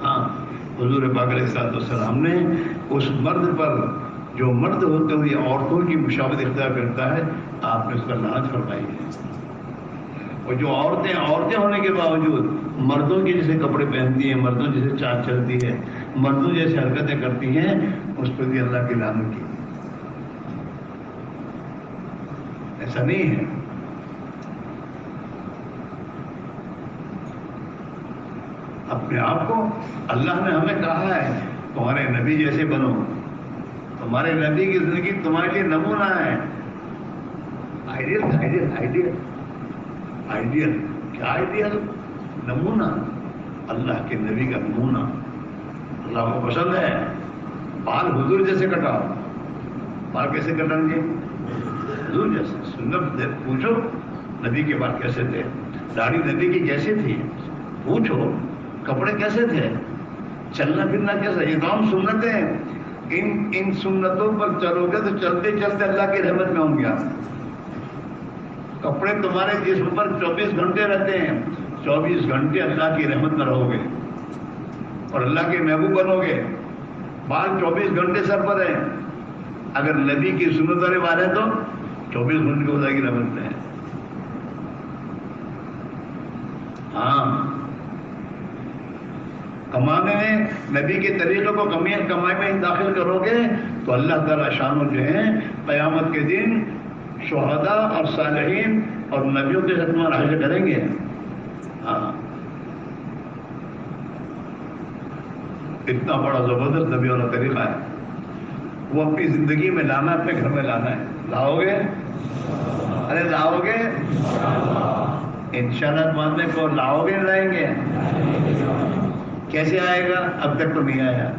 ہاں، حضور پاک علیہ السلام نے اس مرد پر جو مرد ہوتے ہوئے عورتوں کی مشابہت اختیار کرتا ہے، آپ نے اس پر لعنت فرمائی ہے. اور جو عورتیں ہونے کے باوجود مردوں کے جیسے کپڑے پہنتی ہیں، مردوں جیسے چال چلتی ہے، مردوں جیسے حرکتیں کرتی ہیں، اس پر بھی اللہ کی لعنت کی. ایسا نہیں ہے. اپنے آپ کو اللہ نے ہمیں کہا ہے تمہارے نبی جیسے بنو. تمہارے نبی کی زندگی تمہارے لیے نمونہ ہے. آئیڈیل آئیڈیل آئیڈیل آئیڈیل کیا آئیڈیل؟ نمونہ. اللہ کے نبی کا نمونہ اللہ کو پسند ہے. بال حضور جیسے کٹاؤ. بال کیسے کٹائیں گے؟ حضور جیسے. سنت پوچھو نبی کے بال کیسے تھے، داڑھی نبی کی کیسی تھی، پوچھو کپڑے کیسے تھے، چلنا پھرنا کیسا. یہ تمام سنتیں. ان سنتوں پر چلو گے تو چلتے چلتے اللہ کی رحمت میں ہوں گے. کپڑے تمہارے جسم پر 24 گھنٹے رہتے ہیں، 24 گھنٹے اللہ کی رحمت میں رہو گے اور اللہ کے محبوب بنو گے. بال 24 گھنٹے سر پر ہیں. اگر نبی کی سنت والے بال ہیں تو 24 گھنٹے خدا کی رحمت میں ہے. ہاں، کمانے میں نبی کے طریقوں کو کمائی میں داخل کرو گے تو اللہ تعالیٰ شانوں جو ہیں قیامت کے دن شہداء اور صالحین اور نبیوں کے ساتھ تمہارا حشر کریں گے. ہاں، اتنا بڑا زبردست نبی والا طریقہ ہے. وہ اپنی زندگی میں لانا، اپنے گھر میں لانا ہے. لاؤ گے؟ ارے لاؤ گے؟ انشاءاللہ ماننے کو لاؤ گے؟ لائیں گے؟ کیسے آئے گا؟ اب تک تو نہیں آیا.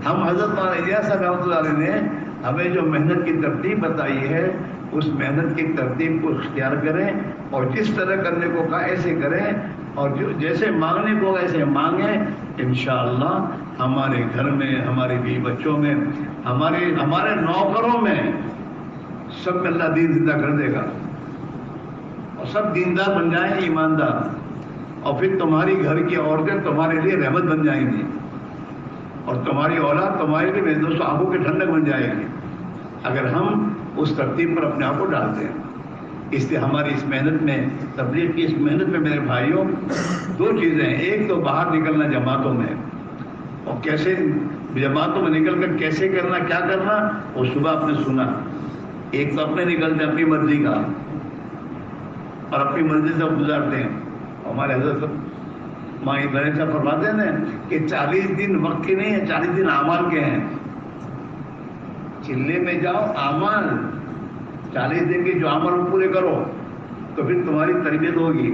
ہم حضرت مولانا الیاس صاحب رحمۃ اللہ علیہ نے ہمیں جو محنت کی ترتیب بتائی ہے، اس محنت کی ترتیب کو اختیار کریں اور جس طرح کرنے کو کہا ایسے کریں اور جیسے مانگنے کو ایسے مانگیں. انشاءاللہ ہمارے گھر میں، ہمارے بیوی بچوں میں، ہمارے نوکروں میں، سب میں اللہ دین زندہ کر دے گا اور سب دیندار بن جائیں گے، ایماندار. اور پھر تمہاری گھر کی عورتیں تمہارے لیے رحمت بن جائیں گی اور تمہاری اولاد تمہارے لیے میرے دوستوں آنکھوں کی ٹھنڈک بن جائے گی اگر ہم اس ترتیب پر اپنے آپ کو ڈالتے ہیں. اس لیے ہماری اس محنت میں، تبلیغ کی اس محنت میں میرے بھائیوں، دو چیزیں ہیں. ایک تو باہر نکلنا جماعتوں میں، اور کیسے جماعتوں میں نکل کر کیسے کرنا، کیا کرنا، وہ صبح آپ نے سنا. ایک تو اپنے نکلتے ہیں اپنی مرضی کا اور اپنی مرضی سے گزارتے ہیں. ہمارے حضرت ماں ابراہیم صاحب فرماتے ہیں کہ 40 دن وقت کے نہیں ہیں، 40 دن اعمال کے ہیں. چلے میں جاؤ، اعمال 40 دن کے جو عمل پورے کرو تو پھر تمہاری تربیت ہوگی.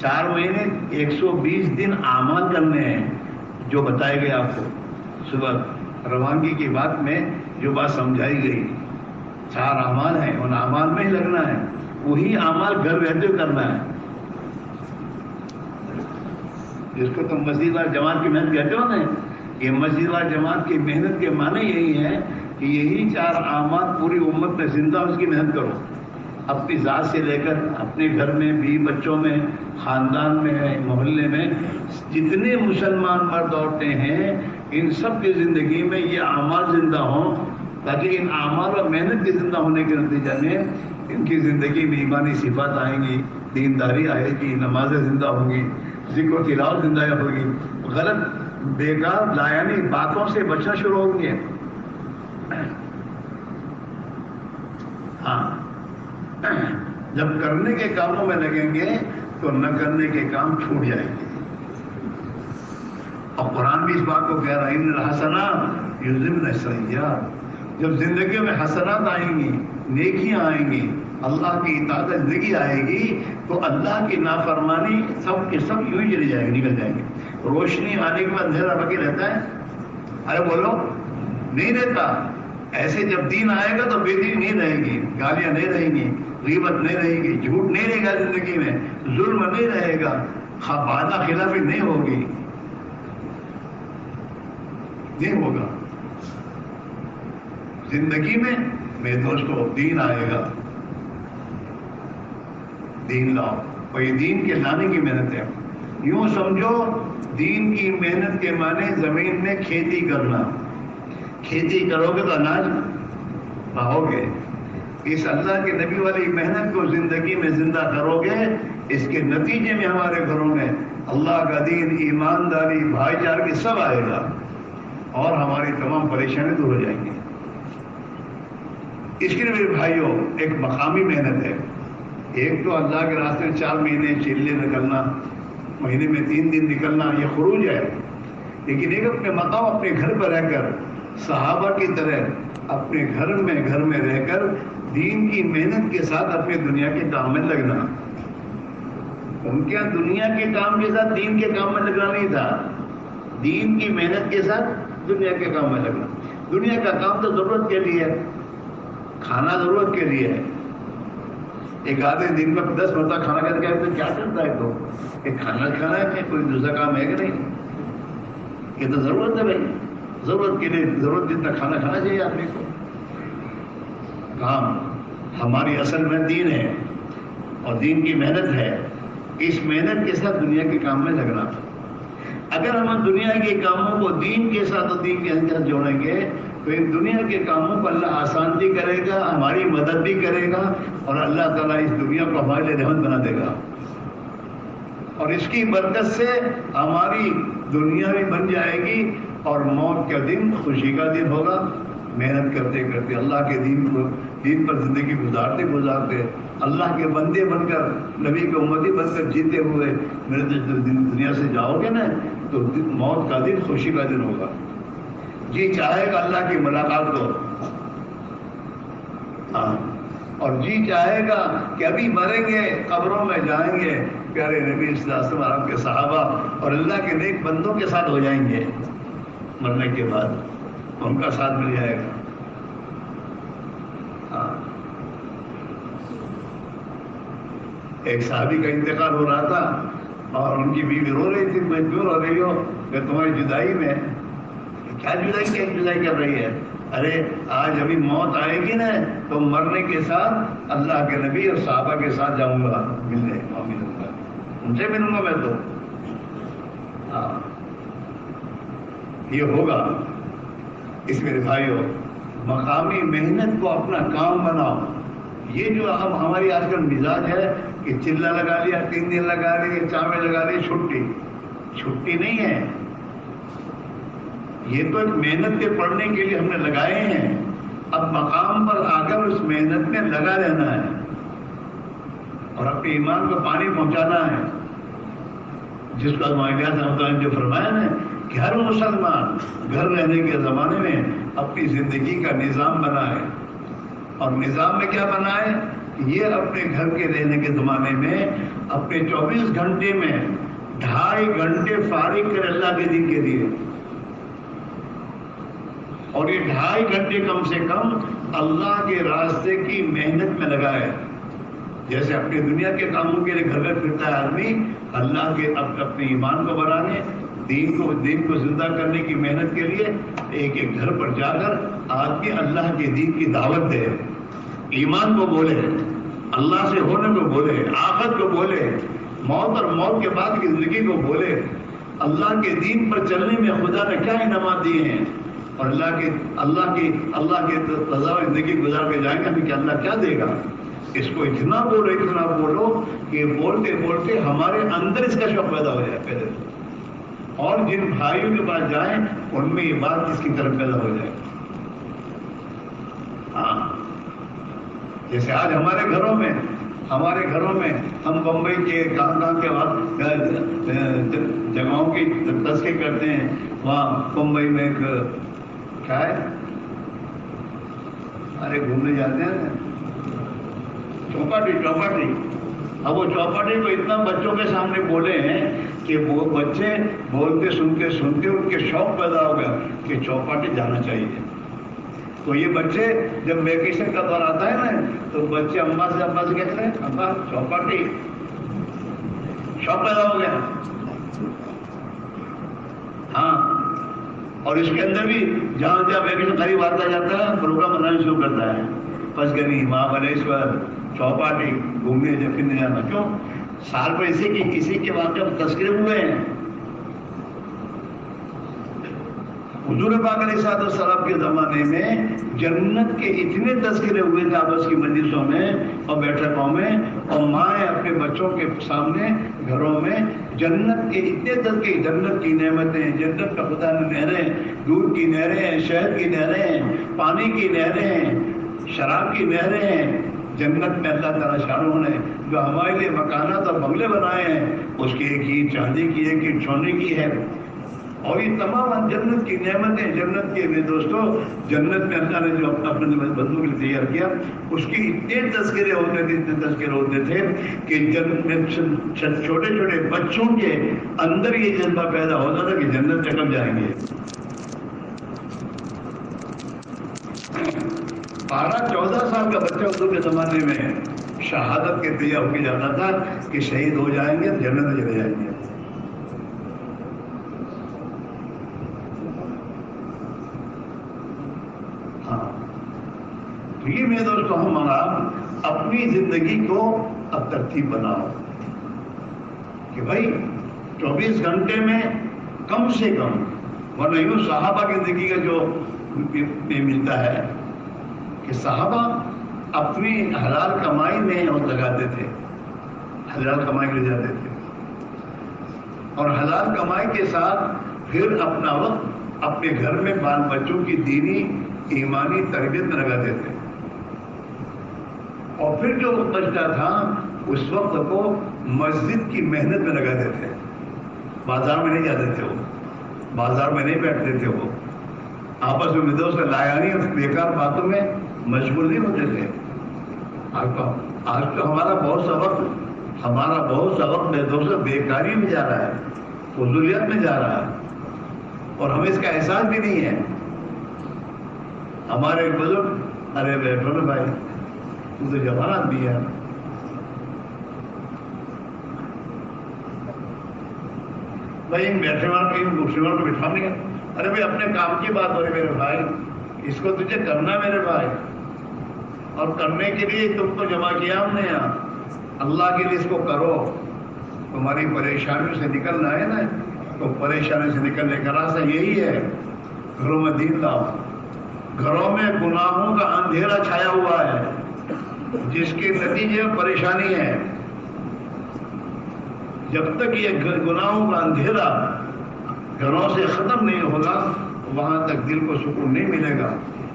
4 مہینے 120 دن اعمال کرنے ہیں جو بتائے گئے آپ کو صبح روانگی کی بات میں جو بات سمجھائی گئی. 4 اعمال ہیں، ان اعمال میں ہی لگنا ہے. وہی اعمال گھر رہتے ہوئے کرنا ہے. جس کو تم مسجد اور جماعت کی محنت کہتے ہو نا، یہ مسجد اور جماعت کی محنت کے معنی یہی ہے کہ یہی 4 اعمال پوری امت میں زندہ اس کی محنت کرو. اپنی ذات سے لے کر اپنے گھر میں، بیوی بچوں میں، خاندان میں، محلے میں جتنے مسلمان مرد عورتیں ہیں، ان سب کی زندگی میں یہ اعمال زندہ ہوں، تاکہ ان اعمال اور محنت کے زندہ ہونے کے نتیجے میں ان کی زندگی میں ایمانی صفات آئیں گی، دینداری آئے گی، نمازیں زندہ ہوں گی، ذکر و تلاوت زندہ ہوگی، غلط بیکار لایانی باتوں سے بچنا شروع ہوں گے. ہاں، جب کرنے کے کاموں میں لگیں گے تو نہ کرنے کے کام چھوٹ جائیں گے. اور قرآن بھی اس بات کو کہہ رہا ہے، ان الحسنات یذہبن السیئات. جب زندگی میں حسنات آئیں گی، نیکیاں آئیں گی، اللہ کی اطاعت زندگی آئے گی تو اللہ کی نافرمانی سب کے سب یوں ہی چلی جائے گی، نکل جائیں گے. روشنی آنے کے بعد اندھیرا باقی رہتا ہے؟ ارے بولو، نہیں رہتا. ایسے جب دین آئے گا تو بے دینی نہیں رہے گی، گالیاں نہیں رہیں گی، غیبت نہیں رہے گی، جھوٹ نہیں رہے گا زندگی میں، ظلم نہیں رہے گا، وعدہ خلافی نہیں ہوگی، نہیں ہوگا زندگی میں. میرے دوستو دین آئے گا، دین لاؤ. اور یہ دین کے لانے کی محنت ہے. یوں سمجھو دین کی محنت کے معنی زمین میں کھیتی کرنا. کھیتی کرو گے تو اناج پاؤ گے. اس اللہ کے نبی والی محنت کو زندگی میں زندہ کرو گے، اس کے نتیجے میں ہمارے گھروں میں اللہ کا دین، ایمانداری، بھائی چارگی سب آئے گا اور ہماری تمام پریشانی دور ہو جائیں گی. اس کے لیے میرے بھائیوں ایک مقامی محنت ہے. ایک تو اللہ کے راستے میں 4 مہینے چلے نکلنا، مہینے میں 3 دن نکلنا، یہ خروج ہے. لیکن ایک اپنے مقام، اپنے گھر پر رہ کر صحابہ کی طرح اپنے گھر میں رہ کر دین کی محنت کے ساتھ اپنے دنیا کے کام میں لگنا. ان کے دنیا کے کام کے ساتھ دین کے کام میں لگنا نہیں تھا، دین کی محنت کے ساتھ دنیا کے کام میں لگنا. دنیا کا کام تو ضرورت کے لیے ہے، کھانا ضرورت کے لیے ہے. ایک آدمی دن میں 10 مرتبہ کھانا کھاتے ہیں تو کیا کرتا ہے؟ تو ایک کھانا کھانا ہے، کوئی دوسرا کام ہے کہ نہیں؟ یہ تو ضرورت ہے بھائی، ضرورت کے لیے ضرورت جتنا کھانا کھانا چاہیے آدمی کو. کام ہماری اصل میں دین ہے اور دین کی محنت ہے. اس محنت کے ساتھ دنیا کے کام میں لگنا. اگر ہم دنیا کے کاموں کو دین کے ساتھ اور دین کے اندر جوڑیں گے تو ان دنیا کے کاموں کو اللہ آسان بھی کرے گا، ہماری مدد بھی کرے گا، اور اللہ تعالیٰ اس دنیا کو ہمارے لیے رحمت بنا دے گا. اور اس کی برکت سے ہماری دنیا بھی بن جائے گی اور موت کا دن خوشی کا دن ہوگا. محنت کرتے کرتے اللہ کے دین پر زندگی گزارتے اللہ کے بندے بن کر، نبی کے امتی بن کر جیتے ہوئے میرے دنیا سے جاؤ گے نا تو موت کا دن خوشی کا دن ہوگا. جی چاہے گا اللہ کی ملاقات کو، اور جی چاہے گا کہ ابھی مریں گے، قبروں میں جائیں گے، پیارے نبی صلی اللہ علیہ وسلم آپ کے صحابہ اور اللہ کے نیک بندوں کے ساتھ ہو جائیں گے. مرنے کے بعد ان کا ساتھ مل جائے گا. ایک صحابی کا انتقال ہو رہا تھا اور ان کی بیوی رو رہی تھی. میں کیوں رو رہی ہو؟ کہ تمہاری جدائی میں. کیا جدائی کر رہی ہے؟ ارے آج ابھی موت آئے گی نا تو مرنے کے ساتھ اللہ کے نبی اور صحابہ کے ساتھ جاؤں گا ملنے، ملوں گا ان سے ملوں گا میں تو. یہ ہوگا. اس میرے بھائیوں مقامی محنت کو اپنا کام بناؤ. یہ جو ہماری آج کل مزاج ہے کہ چلا لگا لیا، 3 دن لگا لیے، چاوے لگا لیے، چھٹی نہیں ہے. یہ تو ایک محنت کے پڑھنے کے لیے ہم نے لگائے ہیں. اب مقام پر آ کر اس محنت میں لگا رہنا ہے اور اپنے ایمان کو پانی پہنچانا ہے. جس کو ہمارے جو فرمایا نا کہ ہر مسلمان گھر رہنے کے زمانے میں اپنی زندگی کا نظام بنائے. اور نظام میں کیا بنائے؟ یہ اپنے گھر کے رہنے کے زمانے میں اپنے 24 گھنٹے میں 2.5 گھنٹے فارغ کر اللہ کے دین کے لیے، اور یہ 2.5 گھنٹے کم سے کم اللہ کے راستے کی محنت میں لگائے. جیسے اپنی دنیا کے کاموں کے لیے گھر گھر پھرتا ہے آدمی، اللہ کے اپنے ایمان کو بنانے، دین کو زندہ کرنے کی محنت کے لیے ایک ایک گھر پر جا کر آدمی اللہ کے دین کی دعوت دے، ایمان کو بولے، اللہ سے ہونے کو بولے، آخرت کو بولے، موت اور موت کے بعد کی زندگی کو بولے. اللہ کے دین پر چلنے میں خدا نے کیا انعامات دیے ہیں اور اللہ کی رضا زندگی گزار کے جائیں گے ہمیں کہ اللہ کیا دے گا. اس کو اتنا بولو کہ بولتے بولتے ہمارے اندر اس کا شوق پیدا ہو جائے پہلے، اور جن بھائیوں کے پاس جائیں ان میں یہ بات اس کی طرف پیدا ہو جائے. جیسے آج ہمارے گھروں میں ہم بمبئی کے کہاں کے جگہوں کی تذکرے کرتے ہیں. وہاں بمبئی میں ایک کیا ہے، ارے گھومنے جاتے ہیں چوپاٹی. اب وہ چوپاٹی کو اتنا بچوں کے سامنے بولے ہیں کہ وہ بچے بولتے سنتے سنتے ان کے شوق پیدا ہو گیا کہ چوپاٹی جانا چاہیے. تو یہ بچے جب ویکیشن کا دور آتا ہے نا تو بچے ابا سے کہتے ہیں ابا چوپاٹی، شوق پیدا ہو گیا. ہاں، اور اس کے اندر بھی جہاں جہاں ویکیشن قریب آتا جاتا ہے پروگرام بنانا شروع کرتا ہے. پسگنی، مہابلیشور، چوپاٹی گھومنے جب پھرنے جانا. کیوں؟ سال پر اسی کی کسی کے واقعہ تذکرے ہوئے ہیں. حضور پاک علیہ الصلوۃ والسلام کے زمانے میں جنت کے اتنے تذکرے ہوئے تھے آپس کی مجلسوں میں اور بیٹھکوں میں، اور مائیں اپنے بچوں کے سامنے گھروں میں جنت کے اتنے تذکرے، جنت کی نعمتیں، جنت کا خدا نے نہریں، دودھ کی نہریں، شہد کی نہریں، پانی کی نہریں، شراب کی نہریں. جنت میں اللہ تعالیٰ شاہوں نے جو ہمارے لیے مکانات اور بنگلے بنائے ہیں اس کی ایک ہی چاندی کی، ایک ہی سونے کی ہے. اور یہ تمام جنت کی نعمتیں، جنت کے دوستوں، جنت میں اللہ نے جو اپنے بندوں کے لیے تیار کیا اس کی اتنے تذکرے ہوتے تھے کہ جنت میں چھوٹے چھوٹے بچوں کے اندر یہ جذبہ پیدا ہوتا تھا کہ جنت میں کب جائیں گے. 12-14 سال کا بچہ اردو کے زمانے میں شہادت کے تیار ہو کے جاتا تھا کہ شہید ہو جائیں گے، جنت میں چلے جائیں گے. یہ میرے دوستوں ہمارا اپنی زندگی کو اب ترتیب بناؤ کہ بھائی 24 گھنٹے میں کم سے کم، ورنہ یوں صحابہ کی زندگی کا جو ملتا ہے کہ صحابہ اپنی حلال کمائی میں لگاتے تھے، حلال کمائی کے لیے جاتے تھے، اور حلال کمائی کے ساتھ پھر اپنا وقت اپنے گھر میں بال بچوں کی دینی ایمانی تربیت میں لگاتے تھے. اور پھر جو بچتا تھا اس وقت کو مسجد کی محنت میں لگاتے تھے. بازار میں نہیں جاتے تھے، وہ بازار میں نہیں بیٹھتے تھے، وہ آپس میں دوست لایانی اور بیکار باتوں میں مشغول نہیں ہوتے تھے. آج تو ہمارا بہت سا وقت میرے دوست بیکاری میں جا رہا ہے، فضولیت میں جا رہا ہے، اور ہمیں اس کا احساس بھی نہیں ہے. ہمارے بزرگ، ارے بیٹھو نا بھائی، تو جوان آدمی ہے، بھائی بیٹھے والوں کو دوسرے والوں کو بٹھا نہیں. ارے بھائی اپنے کام کی بات ہو رہی میرے بھائی، اس کو تجھے کرنا میرے بھائی، اور کرنے کے لیے تم کو جمع کیا ہم نے یہاں، اللہ کے لیے اس کو کرو. تمہاری پریشانیوں سے نکلنا ہے نا، تو پریشانی سے نکلنے کا راستہ یہی ہے، گھروں میں دین لاؤ. گھروں میں گناہوں کا اندھیرا چھایا ہوا ہے جس کے نتیجے میں پریشانی ہے. جب تک یہ گناہوں کا اندھیرا گھروں سے ختم نہیں ہوگا وہاں تک دل کو سکون نہیں ملے گا.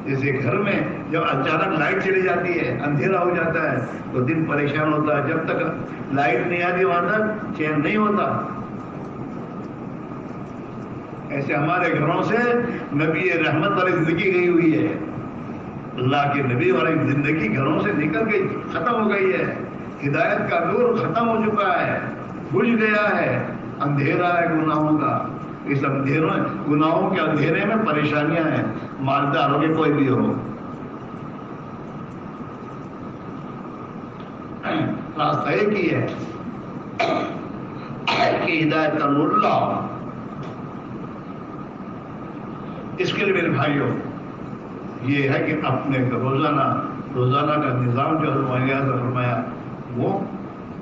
جیسے گھر میں جب اچانک لائٹ چلی جاتی ہے، اندھیرا ہو جاتا ہے تو دل پریشان ہوتا ہے. جب تک لائٹ نہیں آتی وہاں تک چین نہیں ہوتا. ایسے ہمارے گھروں سے نبی رحمت والی زندگی گئی ہوئی ہے. اللہ کے نبی والی زندگی گھروں سے نکل گئی، ختم ہو گئی ہے. ہدایت کا نور ختم ہو چکا ہے، بجھ گیا ہے. اندھیرا ہے گناہوں کا. اس گناہوں کے اندھیرے میں پریشانیاں ہیں، مالدار ہو کے کوئی بھی ہو. راستہ ایک ہی ہے کہ ہدایت کا نور لاؤ. اس کے لیے میرے بھائیوں یہ ہے کہ اپنے روزانہ کا نظام جو فرمایا وہ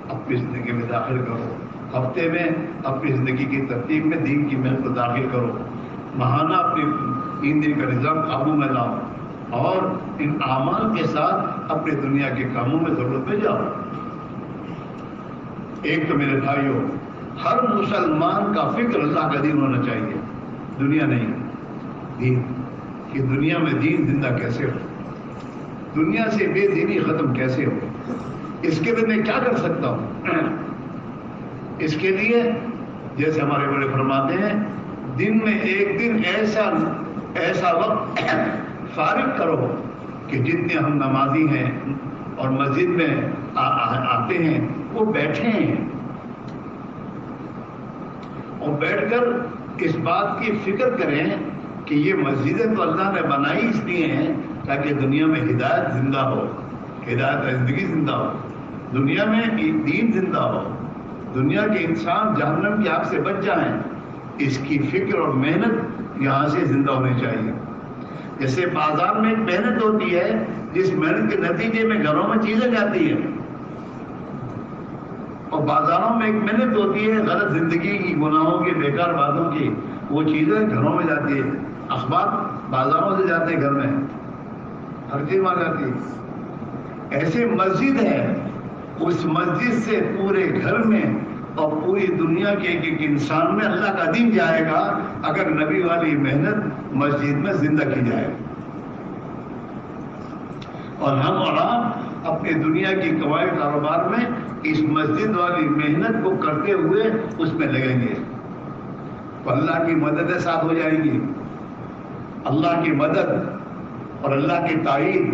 اپنی زندگی میں داخل کرو. ہفتے میں اپنی زندگی کی ترتیب میں دین کی محنت کو داخل کرو. ماہانہ اپنی 3 دن کا نظام قابو میں لاؤ، اور ان اعمال کے ساتھ اپنی دنیا کے کاموں میں ضرورت پہ جاؤ. ایک تو میرے بھائیوں ہر مسلمان کا فکر اللہ کا دین ہونا چاہیے، دنیا نہیں. دین کہ دنیا میں دین زندہ کیسے ہو، دنیا سے بے دینی ختم کیسے ہو. اس کے لیے میں کیا کر سکتا ہوں؟ اس کے لیے جیسے ہمارے بڑے فرماتے ہیں، دن میں ایک دن ایسا وقت فارغ کرو کہ جتنے ہم نمازی ہیں اور مسجد میں آتے ہیں وہ بیٹھے ہیں. اور بیٹھ کر اس بات کی فکر کریں کہ یہ مسجدیں تو اللہ نے بنائی اس لیے ہیں تاکہ دنیا میں ہدایت زندہ ہو، ہدایت زندگی زندہ ہو، دنیا میں دین زندہ ہو، دنیا کے انسان جہنم کی آگ سے بچ جائیں. اس کی فکر اور محنت یہاں سے زندہ ہونی چاہیے. جیسے بازار میں ایک محنت ہوتی ہے، جس محنت کے نتیجے میں گھروں میں چیزیں جاتی ہیں، اور بازاروں میں ایک محنت ہوتی ہے غلط زندگی کی، گناہوں کی، بیکار باتوں کی، وہ چیزیں گھروں میں جاتی ہے. اخبار بازاروں سے جاتے ہیں، گھر میں ہر چیز وہاں جاتی ہے. ایسے مسجد ہے، اس مسجد سے پورے گھر میں اور پوری دنیا کے ایک ایک انسان میں اللہ کا دین جائے گا اگر نبی والی محنت مسجد میں زندہ کی جائے. اور ہم اور آپ اپنے دنیا کی کمائی کاروبار میں اس مسجد والی محنت کو کرتے ہوئے اس میں لگیں گے تو اللہ کی مددیں ساتھ ہو جائیں گی. اللہ کی مدد اور اللہ کی تائید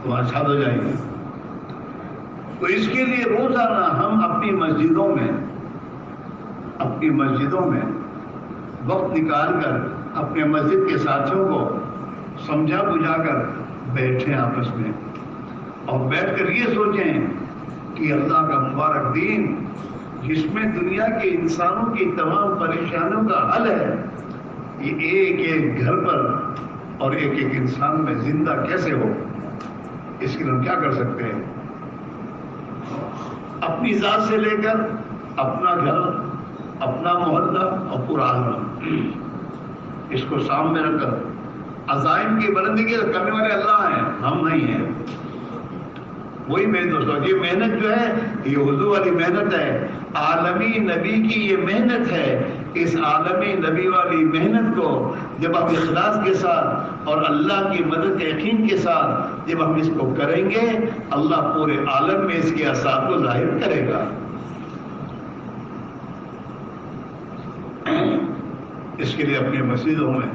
تمہارے ساتھ ہو جائیں گی. تو اس کے لیے روزانہ ہم اپنی مسجدوں میں وقت نکال کر اپنے مسجد کے ساتھیوں کو سمجھا بجھا کر بیٹھیں آپس میں، اور بیٹھ کر یہ سوچیں کہ اللہ کا مبارک دین جس میں دنیا کے انسانوں کی تمام پریشانیوں کا حل ہے، یہ ایک ایک گھر پر اور ایک ایک انسان میں زندہ کیسے ہو. اس کے لیے ہم کیا کر سکتے ہیں؟ اپنی ذات سے لے کر اپنا گھر، اپنا محلہ اور پورا عالم، اس کو سامنے رکھ کر عزائم کی بلندگی کرنے والے اللہ ہیں، ہم نہیں ہیں. وہی میرے دوستوں، یہ محنت جو ہے یہ حضور والی محنت ہے، عالمی نبی کی یہ محنت ہے. اس عالمی نبی والی محنت کو جب ہم اخلاص کے ساتھ اور اللہ کی مدد کے یقین کے ساتھ جب ہم اس کو کریں گے، اللہ پورے عالم میں اس کے اثرات کو ظاہر کرے گا. اس کے لیے اپنی مسجدوں میں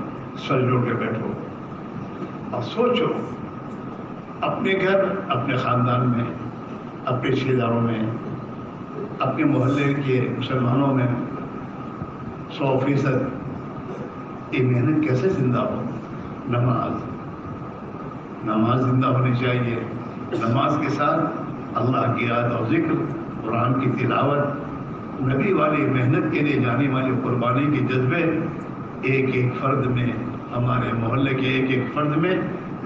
سر جوڑ کے بیٹھو اور سوچو، اپنے گھر، اپنے خاندان میں، اپنے رشتے داروں میں، اپنے محلے کے مسلمانوں میں 100% یہ محنت کیسے زندہ ہو. نماز زندہ ہونی چاہیے. نماز کے ساتھ اللہ کی یاد اور ذکر، قرآن کی تلاوت، نبی والی محنت کے لیے جانی والی قربانی کے جذبے ایک ایک فرد میں، ہمارے محلے کے ایک ایک فرد میں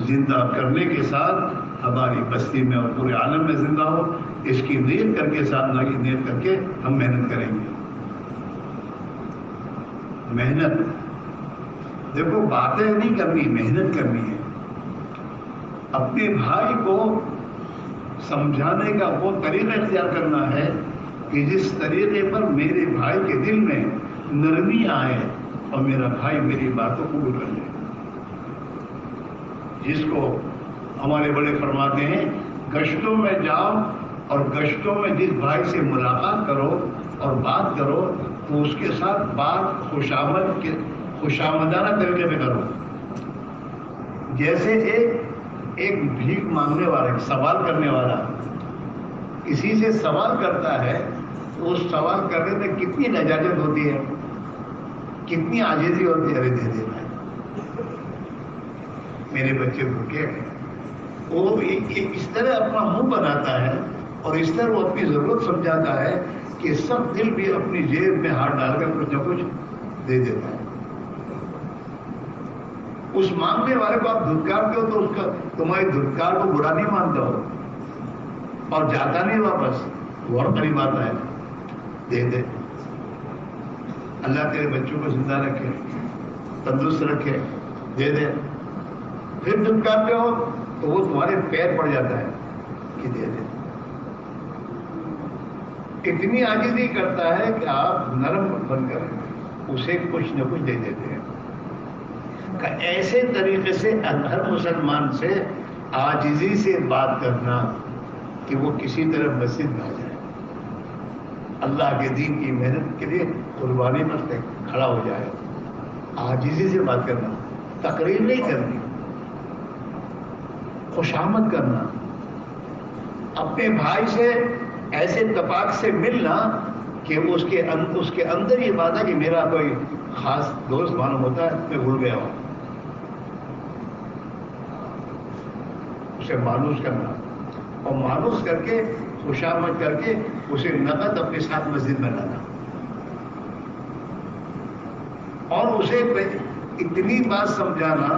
زندہ کرنے کے ساتھ ہماری بستی میں اور پورے عالم میں زندہ ہو. اس کی نیت کر کے، سادھنا کی نیت کر کے ہم محنت کریں گے. محنت دیکھو، باتیں نہیں کرنی، محنت کرنی ہے. اپنے بھائی کو سمجھانے کا وہ طریقہ اختیار کرنا ہے کہ جس طریقے پر میرے بھائی کے دل میں نرمی آئے اور میرا بھائی میری باتوں کو قبول کر لے. جس کو ہمارے بڑے فرماتے ہیں، گشتوں میں جاؤ اور گشتوں میں جس بھائی سے ملاقات کرو اور بات کرو تو اس کے ساتھ بات خوشامدانہ طریقے میں کرو. جیسے ایک بھیک مانگنے والا، ایک سوال کرنے والا کسی سے سوال کرتا ہے تو اس سوال کرنے میں کتنی لجاجت ہوتی ہے، کتنی عاجزی ہوتی ہے. ارے دے دے بھائی، میرے بچے بھوکے ہیں. وہ اس طرح اپنا منہ بناتا ہے اور اس طرح وہ اپنی ضرورت سمجھاتا ہے کہ سب دل بھی اپنی جیب میں ہاتھ ڈال کر کچھ نہ کچھ دے دیتا ہے. اس مانگنے والے کو آپ دھتکارتے ہو تو اس کا تمہاری دھتکار کو برا نہیں مانتا ہو اور جاتا نہیں واپس، وہ اور قریب آتا ہے، دے دے. اللہ تیرے بچوں کو زندہ رکھے، تندرست رکھے، دے دے. پھر دھتکارتے ہو تو وہ تمہارے پیر پڑ جاتا ہے کہ دے دے. اتنی عاجزی کرتا ہے کہ آپ نرم بن کر اسے کچھ نہ کچھ دے دیتے ہیں. ایسے طریقے سے ہر مسلمان سے عاجزی سے بات کرنا کہ وہ کسی طرح مسجد میں آ جائے، اللہ کے دین کی محنت کے لیے قربانی پر کھڑا ہو جائے. عاجزی سے بات کرنا، تقریر نہیں کرنی، خوشامد کرنا. اپنے بھائی سے ایسے اتفاق سے ملنا کہ اس کے اندر یہ بات ہے کہ میرا کوئی خاص دوست معلوم ہوتا ہے، میں بھول گیا ہوں، اسے مانوس کرنا اور مانوس کر کے خوشامد کر کے اسے نقد اپنے ساتھ مسجد میں لانا اور اسے اتنی بات سمجھانا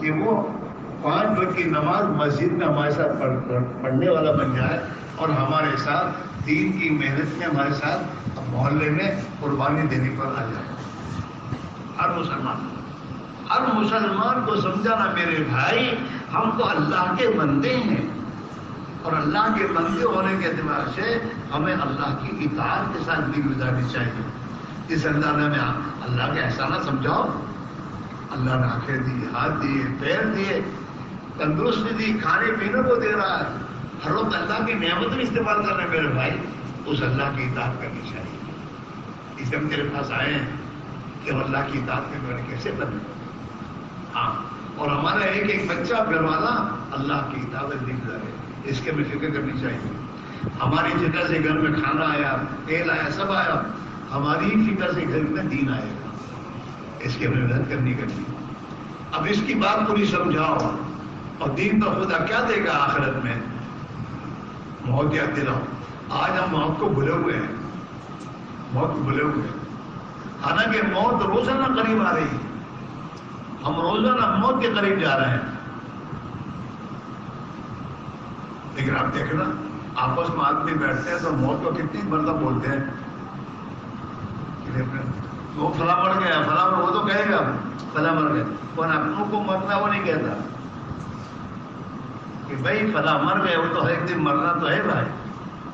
کہ وہ 5 وقت کی نماز مسجد میں ہمارے ساتھ پڑھنے والا بن جائے اور ہمارے ساتھ دین کی محنت میں ہمارے ساتھ محلے میں قربانی دینے پر آ جائے۔ ہر مسلمان کو سمجھانا میرے بھائی، ہم تو اللہ کے بندے ہیں اور اللہ کے بندے ہونے کے اعتبار سے ہمیں اللہ کی اطاعت کے ساتھ بھی گزارنی چاہیے۔ اس انداز میں اللہ کے احسانات سمجھاؤ، اللہ نے آنکھیں دی، ہاتھ دیے، پیر دیے، تندرستی دی، کھانے پینے کو دے رہا ہے، ہر وقت اللہ کی نعمت میں استعمال کر رہے ہیں میرے بھائی، اس اللہ کی اطاعت کرنی چاہیے۔ اس لیے ہم تیرے پاس آئے ہیں کہ ہم اللہ کی اطاعت کرنے کیسے کریں۔ ہاں، اور ہمارا ایک بچہ گھر والا اللہ کی اطاعت نہیں گزارے، اس کے ہمیں فکر کرنی چاہیے۔ ہماری فکر سے گھر میں کھانا آیا، تیل آیا، سب آیا، ہماری فکر سے گھر میں دین آئے گا، اس کی ہمیں محنت کرنی۔ اب اس کی بات پوری سمجھاؤ اور دین پر خدا کیا دے گا آخرت میں؟ موت یاد دلاؤ۔ آج ہم موت کو بھولے ہوئے ہیں، موت کو بھولے ہوئے ہیں، حالانکہ موت روزانہ قریب آ رہی ہے، ہم روزانہ موت کے قریب جا رہے ہیں۔ لیکن آپ دیکھنا آپس میں آدمی بیٹھتے ہیں تو موت کو کتنی مرتبہ بولتے ہیں، وہ فلاں مر گیا، فلاں وہ تو کہے گا فلاں مر گیا، کون اپنوں کو مرنا وہ نہیں کہتا کہ بھائی فلاں مر گئے، وہ تو ایک دن مرنا تو ہے بھائی،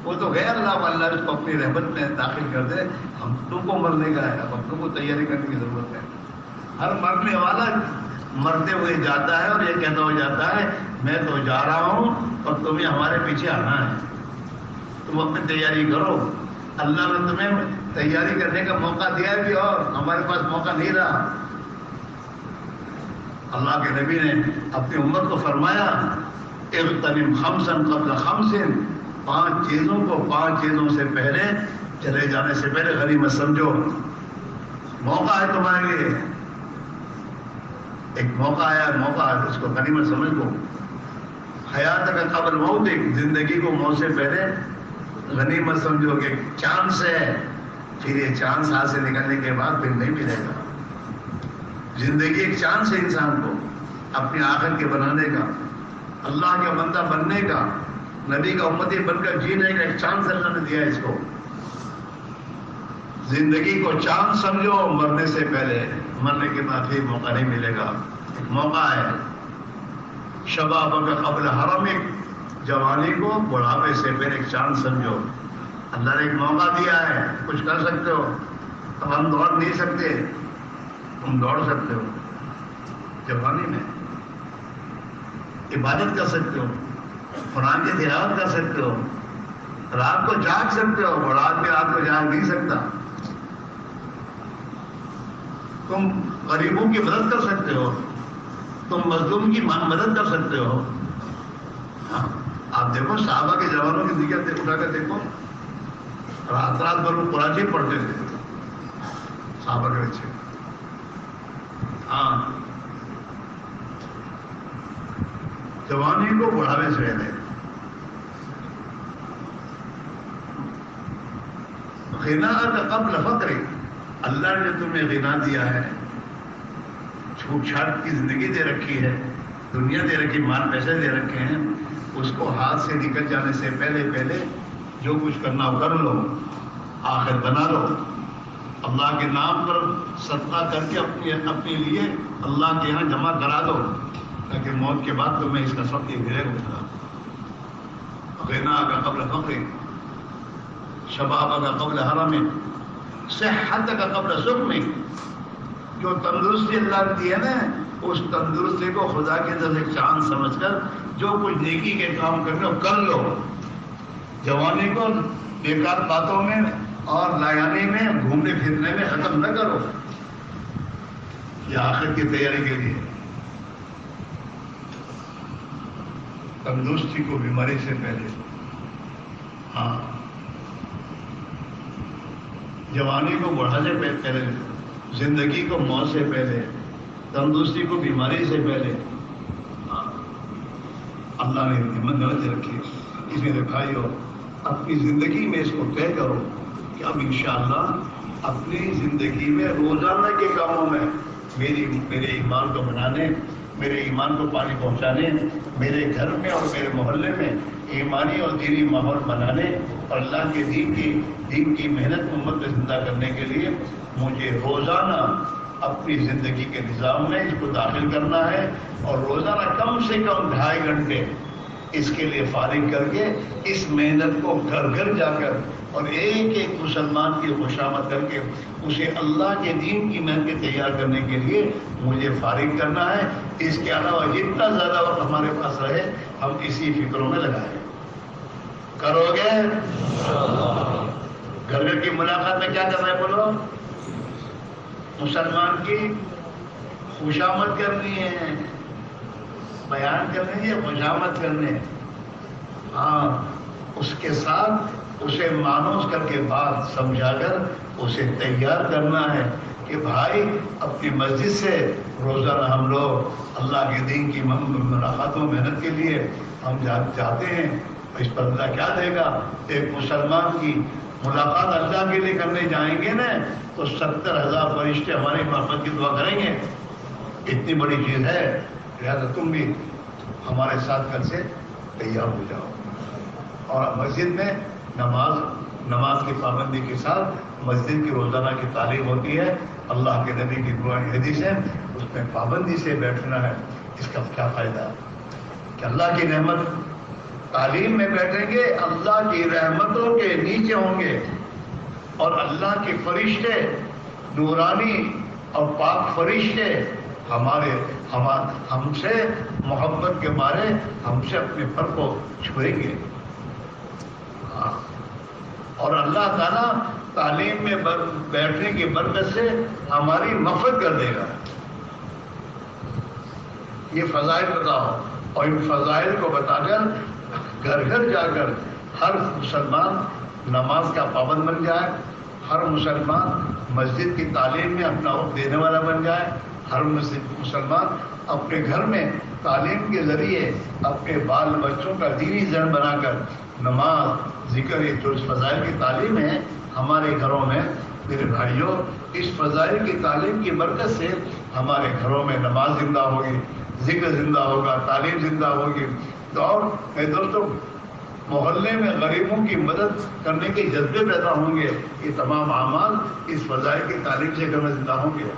وہ تو گیا، اللہ اس کو اپنی رحمت میں داخل کر دے، ہم تم کو مرنے کا ہے، اب ہم کو تیاری کرنے کی ضرورت ہے۔ ہر مرنے والا مرتے ہوئے جاتا ہے اور یہ کہتا ہو جاتا ہے میں تو جا رہا ہوں اور تمہیں ہمارے پیچھے آنا ہے، تم اپنی تیاری کرو۔ اللہ نے تمہیں تیاری کرنے کا موقع دیا ہے بھی اور ہمارے پاس موقع نہیں رہا۔ اللہ کے نبی نے اپنی امت کو فرمایا اغتنم خمسا قبل خمس، 5 چیزوں کو 5 چیزوں سے پہلے، چلے جانے سے پہلے غنیمت سمجھو۔ موقع ہے تمہارے لیے، ایک موقع آیا، موقع ہے، اس کو غنیمت سمجھ لو۔ حیات کا قبل موت، زندگی کو موت سے پہلے غنیمت سمجھو کہ چانس ہے، پھر یہ چانس ہاتھ سے نکلنے کے بعد پھر نہیں ملے گا۔ زندگی ایک چانس ہے انسان کو اپنے آخر کے بنانے کا، اللہ کا بندہ بننے کا، نبی کا امتی بن کر جینے کا ایک چانس اللہ نے دیا ہے اس کو۔ زندگی کو چانس سمجھو، مرنے سے پہلے، مرنے کے بعد بھی موقع نہیں ملے گا۔ ایک موقع ہے شباب کا قبل حرم، جوانی کو بڑھاپے سے پہلے ایک چانس سمجھو۔ اللہ نے ایک موقع دیا ہے، کچھ کر سکتے ہو۔ اب ہم دوڑ نہیں سکتے، تم دوڑ سکتے ہو جوانی میں، عبادت کر سکتے ہو، قرآن کی تلاوت کر سکتے ہو، رات کو جاگ سکتے ہو، اور رات میں رات کو جاگ نہیں سکتا۔ تم غریبوں کی مدد کر سکتے ہو، تم مظلوم کی مدد کر سکتے ہو۔ ہاں، آپ دیکھو صحابہ کے جوانوں کی ذکر اٹھا کر دیکھو، رات رات بھر وہ قرآن شریف پڑھتے تھے صحابہ کے بچے۔ ہاں، جوانی کو بڑھاوے سے پہلے غنا کا قبل فقر، اللہ نے تمہیں غنا دیا ہے، چھوٹ چھاٹ کی زندگی دے رکھی ہے، دنیا دے رکھی، مال پیسے دے رکھے ہیں، اس کو ہاتھ سے نکل جانے سے پہلے جو کچھ کرنا ہو کر لو، آخر بنا لو، اللہ کے نام پر صدقہ کر کے اپنے لیے اللہ کے یہاں جمع کرا دو، تاکہ موت کے بعد تمہیں اس کا سب یہ ملے گا۔ غنا کا قبل فقر، شباب کا قبل حرم، صحت کا قبل سقم، جو تندرستی اللہ نے دی ہے نا، اس تندرستی کو خدا کے اندر ایک چاند سمجھ کر جو کچھ نیکی کے کام کرنے ہو کر لو۔ جوانی کو بیکار باتوں میں اور لایانی میں، گھومنے پھرنے میں ختم نہ کرو، یہ آخرت کی تیاری کے لیے۔ تندرستی کو بیماری سے پہلے، ہاں جوانی کو بڑھانے سے پہلے، زندگی کو موت سے پہلے، تندرستی کو بیماری سے پہلے اللہ نے ہمت رکھی. اس میں بھائیو اپنی زندگی میں اس کو طے کرو کہ اب انشاءاللہ اپنی زندگی میں روزانہ کے کاموں میں میرے ایمان کو بنانے، میرے ایمان کو پانی پہنچانے، میرے گھر میں اور میرے محلے میں ایمانی اور دینی ماحول بنانے اور اللہ کے دین کی محنت امت میں زندہ کرنے کے لیے مجھے روزانہ اپنی زندگی کے نظام میں اس کو داخل کرنا ہے، اور روزانہ کم سے کم 2.5 گھنٹے اس کے لیے فارغ کر کے اس محنت کو گھر گھر جا کر اور ایک ایک مسلمان کی خوشامد کر کے اسے اللہ کے دین کی محنت تیار کرنے کے لیے مجھے فارغ کرنا ہے. اس کے علاوہ جتنا زیادہ وقت ہمارے پاس رہے ہم اسی فکروں میں لگائیں. کرو گے؟ گھر گھر کی ملاقات میں کیا کرنا ہے بولو؟ مسلمان کی خوشامد کرنی ہے، بیان کرنی ہے، خوشامد کرنے. ہاں، اس کے ساتھ اسے مانوس کر کے بات سمجھا کر اسے تیار کرنا ہے کہ بھائی اپنی مسجد سے روزانہ ہم لوگ اللہ کے دین کی ملاقاتوں محنت کے لیے ہم جاتے ہیں. اس پر اللہ کیا دے گا؟ ایک مسلمان کی ملاقات اللہ کے لیے کرنے جائیں گے نا تو 70,000 فرشتے ہماری محبت کی دعا کریں گے. اتنی بڑی چیز ہے، لہٰذا تم بھی ہمارے ساتھ کل سے تیار ہو جاؤ. اور مسجد میں نماز کی پابندی کے ساتھ مسجد کی روزانہ کی تعلیم ہوتی ہے. اللہ کے نبی کی دعائیں حدیث ہے، اس میں پابندی سے بیٹھنا ہے. اس کا کیا فائدہ کہ اللہ کی نعمت تعلیم میں بیٹھیں گے، اللہ کی رحمتوں کے نیچے ہوں گے اور اللہ کے فرشتے نورانی اور پاک فرشتے ہم سے محبت کے مارے ہم سے اپنے پر کو چھوئیں گے. اور اللہ تعالیٰ تعلیم میں بیٹھنے کی برکت سے ہماری مغفرت کر دے گا. یہ فضائل بتاؤ، اور ان فضائل کو بتا کر گھر گھر جا کر ہر مسلمان نماز کا پابند بن جائے، ہر مسلمان مسجد کی تعلیم میں اپنا وقت دینے والا بن جائے، ہر مسلمان اپنے گھر میں تعلیم کے ذریعے اپنے بال بچوں کا دینی ذہن بنا کر نماز، ذکر، جو اس فضائل کی تعلیم ہے ہمارے گھروں میں. میرے بھائیوں، اس فضائل کی تعلیم کی برکت سے ہمارے گھروں میں نماز زندہ ہوگی، ذکر زندہ ہوگا، تعلیم زندہ ہوگی. تو اور میرے دوستوں، محلے میں غریبوں کی مدد کرنے کے جذبے پیدا ہوں گے. یہ تمام اعمال اس فضائل کی تعلیم سے کرنا زندہ ہوں گے.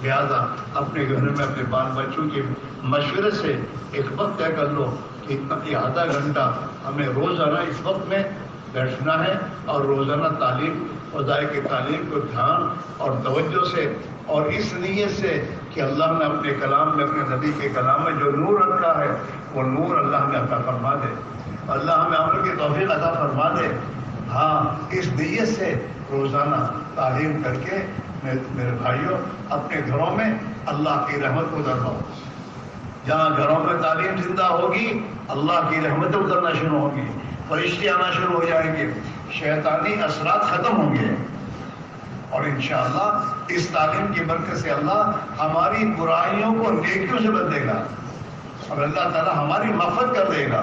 لہذا اپنے گھر میں اپنے بال بچوں کے مشورے سے ایک وقت طے کر لو کہ یہ آدھا گھنٹہ ہمیں روزانہ اس وقت میں بیٹھنا ہے اور روزانہ تعلیم، فضائل کی تعلیم کو دھیان اور توجہ سے اور اس نیت سے کہ اللہ نے اپنے کلام میں، اپنے نبی کے کلام میں جو نور رکھا ہے وہ نور اللہ ہمیں عطا فرما دے، اللہ ہمیں عمل کی توفیق عطا فرما دے. ہاں، اس نیت سے روزانہ تعلیم کر کے میرے بھائیوں اپنے گھروں میں اللہ کی رحمت کو اترواؤ. جہاں گھروں میں تعلیم زندہ ہوگی اللہ کی رحمتیں اترنا شروع ہوگی، فرشتے آنا شروع ہو جائیں گے، شیطانی اثرات ختم ہوں گے، اور انشاءاللہ اس تعلیم کی برکت سے اللہ ہماری برائیوں کو نیکیوں سے بدلے گا اور اللہ تعالیٰ ہماری مغفرت کر دے گا.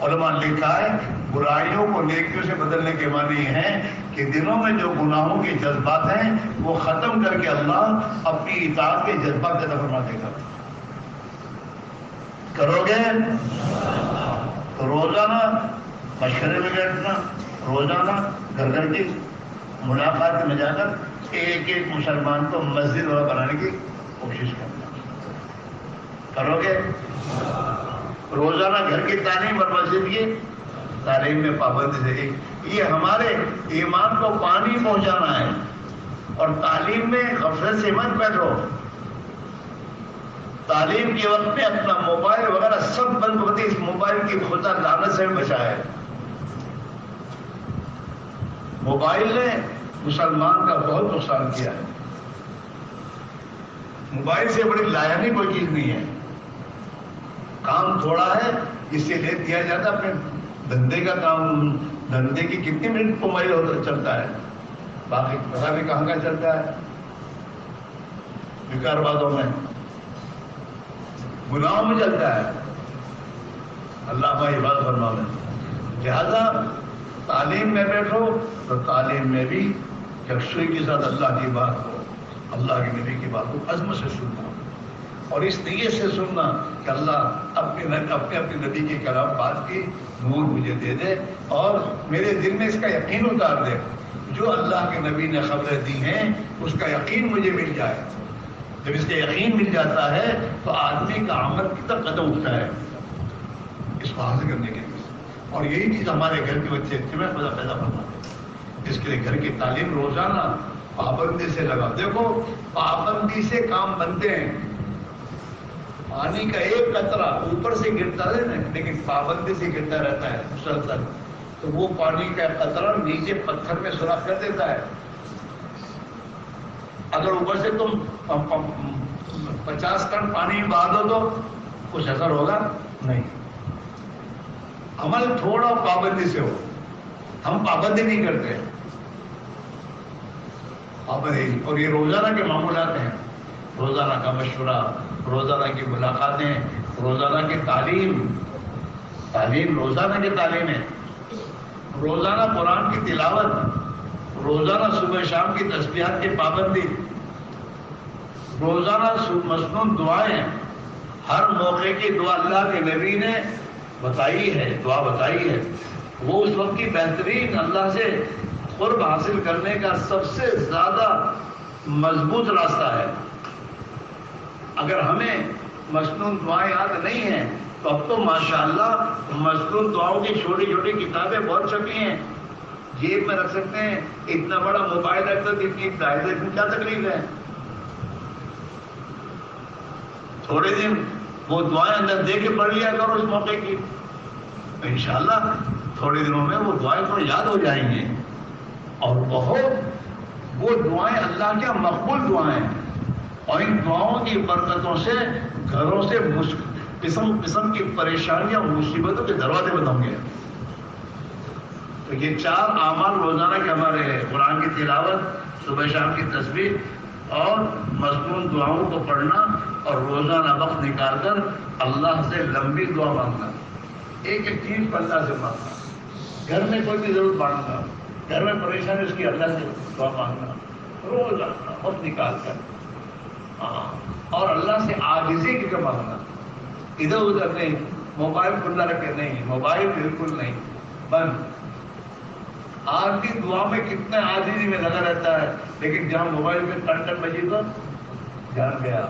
علماء نے لکھا ہے برائیوں کو نیکیوں سے بدلنے کے معنی ہے کہ دلوں میں جو گناہوں کے جذبات ہیں وہ ختم کر کے اللہ اپنی اطاعت کے جذبات عطا فرما دے گا. کرو گے؟ تو روزانہ مشورے میں بیٹھنا، روزانہ گھر گھر کی ملاقات میں جا کر ایک ایک مسلمان کو مسجد والا بنانے کی کوشش کرنا. کرو گے؟ روزانہ گھر کی تعلیم اور مسجد کی تعلیم میں پابندی سے یہ ہمارے ایمان کو پانی پہنچانا ہے. اور تعلیم میں غفلت سے مت بیٹھو. تعلیم کے وقت میں اپنا موبائل وغیرہ سب بند ہوتے، اس موبائل کی خدا لعنت سے بچائے. موبائل نے مسلمان کا بہت نقصان کیا ہے. موبائل سے بڑی لایانی کوئی چیز نہیں ہے. کام تھوڑا ہے، اس سے لے دیا جاتا اپنے دھندے کا کام. دھندے کی کتنی منٹ موبائل ہوتا چلتا ہے، باقی پتا بھی کہاں چلتا ہے، بیکار باتوں میں، گناہوں میں چلتا ہے۔ اللہ کا عبادت فرما لیں۔ لہذا تعلیم میں بیٹھو تو تعلیم میں بھی یکسوئی کے ساتھ اللہ کی بات ہو، اللہ کے نبی کی بات کو عزم سے سننا، اور اس نیت سے سننا کہ اللہ اپنے نبی کے کلام بات کی نور مجھے دے دے اور میرے دل میں اس کا یقین اتار دے، جو اللہ کے نبی نے خبریں دی ہیں اس کا یقین مجھے مل جائے۔ جب اس کا یقین مل جاتا ہے تو آدمی کا عمل کی طرف قدم اٹھتا ہے اس کو حاصل کرنے کے لیے، اور یہی چیز ہمارے گھر کے بچے اجتماع پیدا کرنا ہے، جس کے لیے گھر کی تعلیم روزانہ پابندی سے لگا۔ دیکھو پابندی سے کام بنتے ہیں، پانی کا ایک قطرہ اوپر سے گرتا ہے نا، لیکن پابندی سے گرتا رہتا ہے مسلسل، تو وہ پانی کا قطرہ نیچے پتھر میں سوراخ کر دیتا ہے۔ اگر اوپر سے تم 50 ٹن پانی بہا دو تو کچھ اثر ہوگا نہیں۔ عمل تھوڑا پابندی سے ہو، ہم پابندی نہیں کرتے پابندی، اور یہ روزانہ کے معمولات ہیں، روزانہ کا مشورہ، روزانہ کی ملاقاتیں، روزانہ کی تعلیم روزانہ کی تعلیم ہے، روزانہ قرآن کی تلاوت، روزانہ صبح شام کی تسبیحات کی پابندی، روزانہ مسنون دعائیں، ہر موقع کی دعا اللہ کے نبی نے بتائی ہے، دعا بتائی ہے، وہ اس وقت کی بہترین اللہ سے قرب حاصل کرنے کا سب سے زیادہ مضبوط راستہ ہے۔ اگر ہمیں مسنون دعائیں یاد نہیں ہیں تو اب تو ماشاءاللہ مسنون دعاؤں کی چھوٹی چھوٹی کتابیں بہت چھپی ہیں، جیب میں رکھ سکتے ہیں، اتنا بڑا موبائل ہے تو اتنی دائرے میں کیا تکلیف ہے؟ تھوڑے دن وہ دعائیں اندر دے کے پڑھ لیا کرو اس موقع کی، انشاءاللہ تھوڑے دنوں میں وہ دعائیں تھوڑی یاد ہو جائیں گی، اور بہت وہ دعائیں اللہ کے مقبول دعائیں، اور ان دعاؤں کی برکتوں سے گھروں سے قسم قسم کی پریشانیاں اور مصیبتوں کے دروازے بند ہوں گے۔ تو یہ 4 اعمال روزانہ کے ہمارے ہیں، قرآن کی تلاوت، صبح شام کی تسبیح اور مضمون دعاؤں کو پڑھنا، اور روزانہ وقت نکال کر اللہ سے لمبی دعا مانگنا، ایک ایک چیز پر اللہ سے مانگنا، گھر میں کوئی بھی ضرورت مانگنا، گھر میں پریشانی اس کی اللہ سے دعا مانگنا، روزانہ وقت نکال کر، اور اللہ سے عاجزی کی مانگنا، ادھر ادھر نہیں، موبائل کھلا رکھے نہیں، موبائل بالکل نہیں، بند۔ آدمی دعا میں کتنے عاجزی میں لگا رہتا ہے، لیکن جہاں موبائل میں ٹن بجی تو جان گیا۔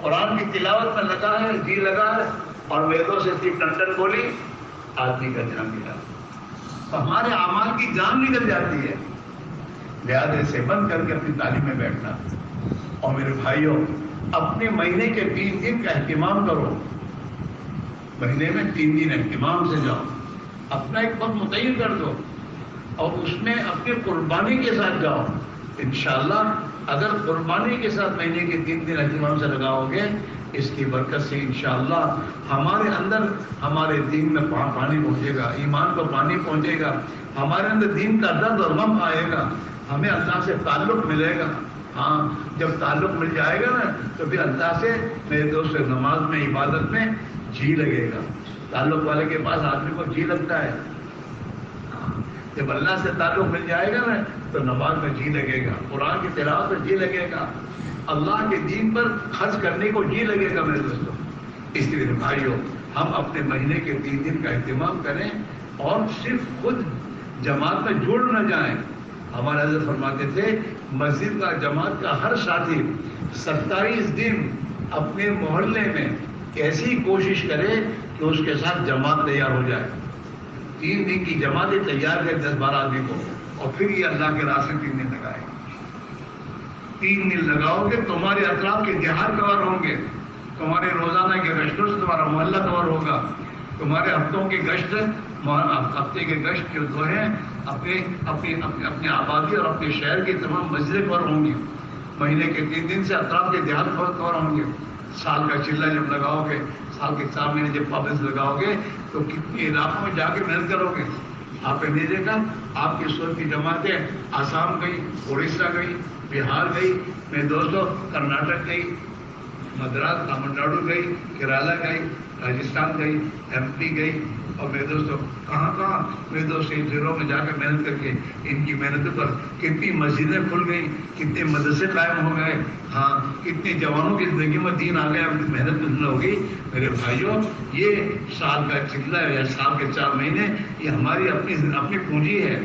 قرآن کی تلاوت میں لگا ہے، جی لگا ہے، اور ویدوں سے ٹن بولی، آدمی کا جان گیا، تو ہمارے اعمال کی جان نکل جاتی ہے۔ لہٰذا سے بند کر کے اپنی تعلیم میں بیٹھنا، اور میرے بھائیوں اپنے مہینے کے 3 دن کا اہتمام کرو، مہینے میں 3 دن اہتمام سے جاؤ، اپنا ایک وقت متعین کر دو، اور اس میں اپنی قربانی کے ساتھ جاؤ۔ انشاءاللہ اگر قربانی کے ساتھ مہینے کے 3 دن اہتمام سے لگاؤ گے، اس کی برکت سے انشاءاللہ ہمارے اندر ہمارے دین میں پانی پہنچے گا، ایمان کو پانی پہنچے گا، ہمارے اندر دین کا درد اور غم آئے گا، ہمیں اللہ سے تعلق ملے گا۔ ہاں جب تعلق مل جائے گا نا تو پھر اللہ سے میرے دوست نماز میں عبادت میں جی لگے گا۔ تعلق والے کے پاس آدمی کو جی لگتا ہے، جب اللہ سے تعلق مل جائے گا نا تو نماز میں جی لگے گا، قرآن کی تلاوت میں جی لگے گا، اللہ کے دین پر خرچ کرنے کو جی لگے گا میرے دوستوں۔ اس لیے بھائیوں ہم اپنے مہینے کے 3 دن کا اہتمام کریں، اور صرف خود جماعت میں جڑ نہ جائیں۔ ہمارے حضرت فرماتے تھے مسجد کا جماعت کا ہر ساتھی 27 دن اپنے محلے میں ایسی کوشش کرے کہ اس کے ساتھ جماعت تیار ہو جائے، 3 دن کی جماعتیں تیار کریں 10-12 آدمی کو، اور پھر یہ اللہ کے راستے 3 دن لگائیں۔ 3 دن لگاؤ گے تمہارے اطراف کے دیہات کور ہوں گے، تمہارے روزانہ کے گشتوں سے تمہارا محلہ کور ہوگا، تمہارے ہفتوں کی گشت، ہفتے کے گشت جو ہیں اپنے آبادی اور اپنے شہر کی تمام مسجدیں کور ہوں گی، مہینے کے 3 دن سے اطراف کے دیہات کور ہوں گے۔ سال کا چلہ جب لگاؤ گے، سال کے 4 مہینے جب پابندی لگاؤ گے تو کتنے علاقوں میں جا کے محنت کرو گے، آپ نے نہیں دیکھا آپ کی صورت کی جماعتیں آسام گئی, اڑیسہ گئی, بہار گئی, میرے دوستوں کرناٹک گئی, مدراس تامل ناڈو گئی, کیرالہ گئی, راجستھان گئی, ایم پی گئی, اور میرے دوستوں کہاں کہاں میرے دوست ان شہروں میں جا کر محنت کر کے ان کی محنتوں پر کتنی مسجدیں کھل گئی, کتنے مدرسے قائم ہو گئے, ہاں کتنے جوانوں کی زندگی میں دین آ گیا, محنت کتنی ہوگی. میرے بھائیوں یہ سال کا چکلا ہے یا سال کے 4 مہینے یہ ہماری اپنی پونجی ہے.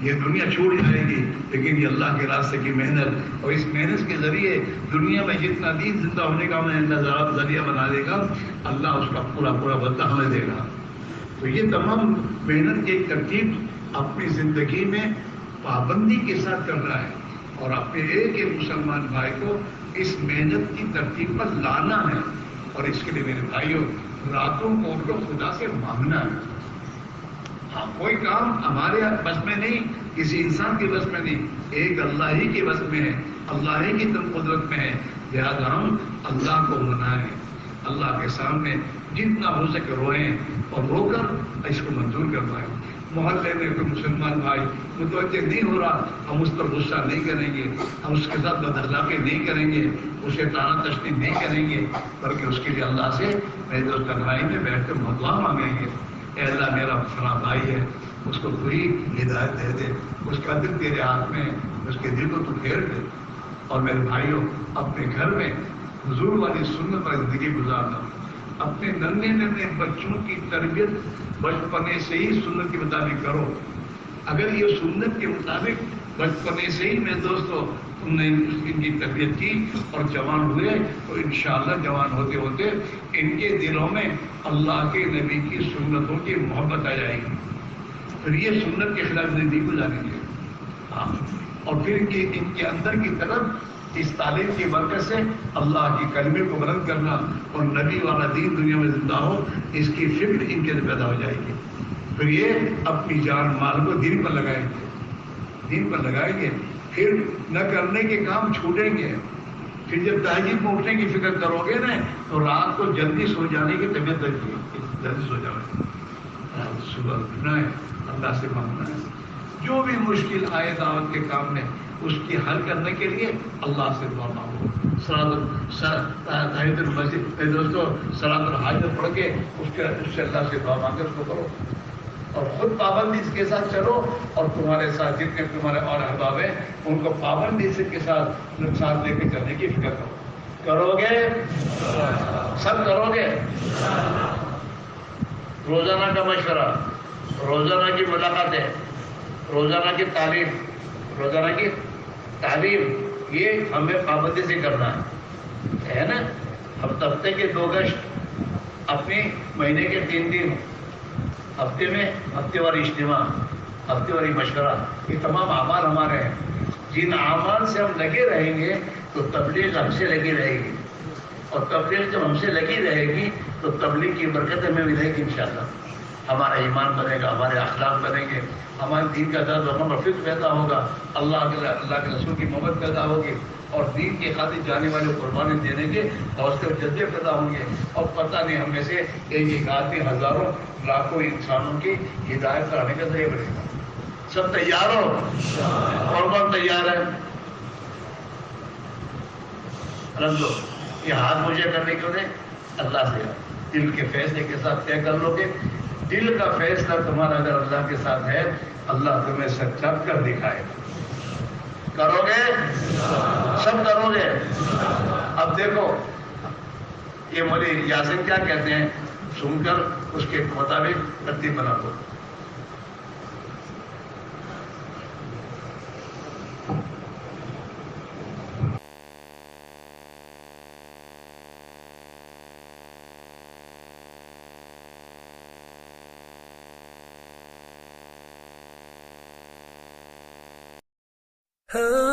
یہ دنیا چھوڑ جائے گی لیکن یہ اللہ کے راستے کی محنت, اور اس محنت کے ذریعے دنیا میں جتنا دین زندہ ہونے کا ہمیں اللہ ذریعہ بنا دے گا, اللہ اس کا پورا پورا بدلہ ہمیں دے گا. تو یہ تمام محنت کی ایک ترتیب اپنی زندگی میں پابندی کے ساتھ کر رہا ہے, اور اپنے ایک ایک مسلمان بھائی کو اس محنت کی ترتیب پر لانا ہے. اور اس کے لیے میرے بھائیوں راتوں کو ان کو خدا سے مانگنا ہے. ہاں کوئی کام ہمارے بس میں نہیں, کسی انسان کے بس میں نہیں, ایک اللہ ہی کے بس میں ہے, اللہ ہی کی قدرت میں ہے. لہٰذا ہم اللہ کو منائیں, اللہ کے سامنے جتنا ہو سکے روئیں, اور رو کر اس کو منظور کر پائیں. محلے میں کوئی مسلمان بھائی متوجہ نہیں ہو رہا, ہم اس پر غصہ نہیں کریں گے, ہم اس کے ساتھ بداخلاقی نہیں کریں گے, اسے تانا تشنی نہیں کریں گے, بلکہ اس کے لیے اللہ سے میرے دوست گہرائی میں بیٹھ کر دعا مانگیں گے. اے اللہ میرا فلاں بھائی ہے, اس کو پوری ہدایت دے دے, اس کا دل تیرے ہاتھ میں, اس کے دل کو تو پھیر دے. اور میرے بھائیوں اپنے گھر میں حضور والی سنت پر زندگی گزارنا, اپنے ننھے ننھے بچوں کی تربیت بچپنے سے ہی سنت کے مطابق کرو. اگر یہ سنت کے مطابق بچپنے سے ہی میرے دوستوں تم نے ان کی تربیت کی اور جوان ہوئے تو انشاءاللہ جوان ہوتے ہوتے ان کے دلوں میں اللہ کے نبی کی سنتوں کی محبت آ جائے گی. پھر یہ سنت کے خلاف زندگی گزاریں گے. ہاں, اور پھر ان کے اندر کی طرف اس تعلیم کی برکت سے اللہ کی کلمے کو بلند کرنا اور نبی والا دین دنیا میں زندہ ہو, اس کی فکر ان کے اندر پیدا ہو جائے گی. پھر یہ اپنی جان مال کو دین پر لگائیں گے, دین پر لگائیں گے. پھر نہ کرنے کے کام چھوٹیں گے. پھر جب تہجد میں اٹھنے کی فکر کرو گے نا تو رات کو جلدی سو جانے کی طبیعت رکھتی ہے, جلدی سو جانا, صبح اٹھنا ہے, اللہ سے مانگنا ہے. جو بھی مشکل آئے دعوت کے کام میں اس کی حل کرنے کے لیے اللہ سے دعا مانگو. تحیت المسجد دوستوں صلاۃ الحاجت پڑھ کے اس سے اللہ سے دعا مانگ کر اس کو کرو, اور خود پابندی اس کے ساتھ چلو, اور تمہارے ساتھ جتنے تمہارے اور احباب ہیں ان کو پابندی سے کے ساتھ ساتھ لے کے چلنے کی فکر کرو. کرو گے سب کرو گے. روزانہ کا مشورہ, روزانہ کی ملاقاتیں, روزانہ کی تعلیم, روزانہ کی تعلیم, یہ ہمیں پابندی سے کرنا ہے نا. ہفتے کے 2 گشت, اپنی مہینے کے 3 دن, ہفتے میں ہفتے واری اجتماع, ہفتے واری مشورہ, یہ تمام اعمال ہمارے ہیں. جن اعمال سے ہم لگے رہیں گے تو تبلیغ ہم سے لگی رہے گی, اور تبلیغ جب ہم سے لگی رہے گی تو تبلیغ کی برکت ہمیں ملے گی انشاءاللہ. ہمارا ایمان بنے گا, ہمارے اخلاق بنیں گے, ہمارے دین کا درد و غم فکر پیدا ہوگا, اللہ کے رسول کی محبت پیدا ہوگی, اور دین کی خاطر جانے والے قربانی دینے کے حوصلے اور جذبے پیدا ہوں گے. اور پتہ نہیں ہم میں سے ایک آدمی ہزاروں لاکھوں انسانوں کی ہدایت کرانے کا ذریعہ بنے گا. سب تیار ہو؟ کون تیار ہے؟ رکھ دو یہ ہاتھ مجھے کرنے کے لیے اللہ سے دل کے فیصلے کے ساتھ طے کر لو گے. دل کا فیصلہ تمہارا اگر اللہ کے ساتھ ہے اللہ تمہیں سچا کر دکھائے. کرو گے سب کرو گے. اب دیکھو یہ مولوی یاسین کیا کہتے ہیں, سن کر اس کے مطابق ترتیب بنا دو. Oh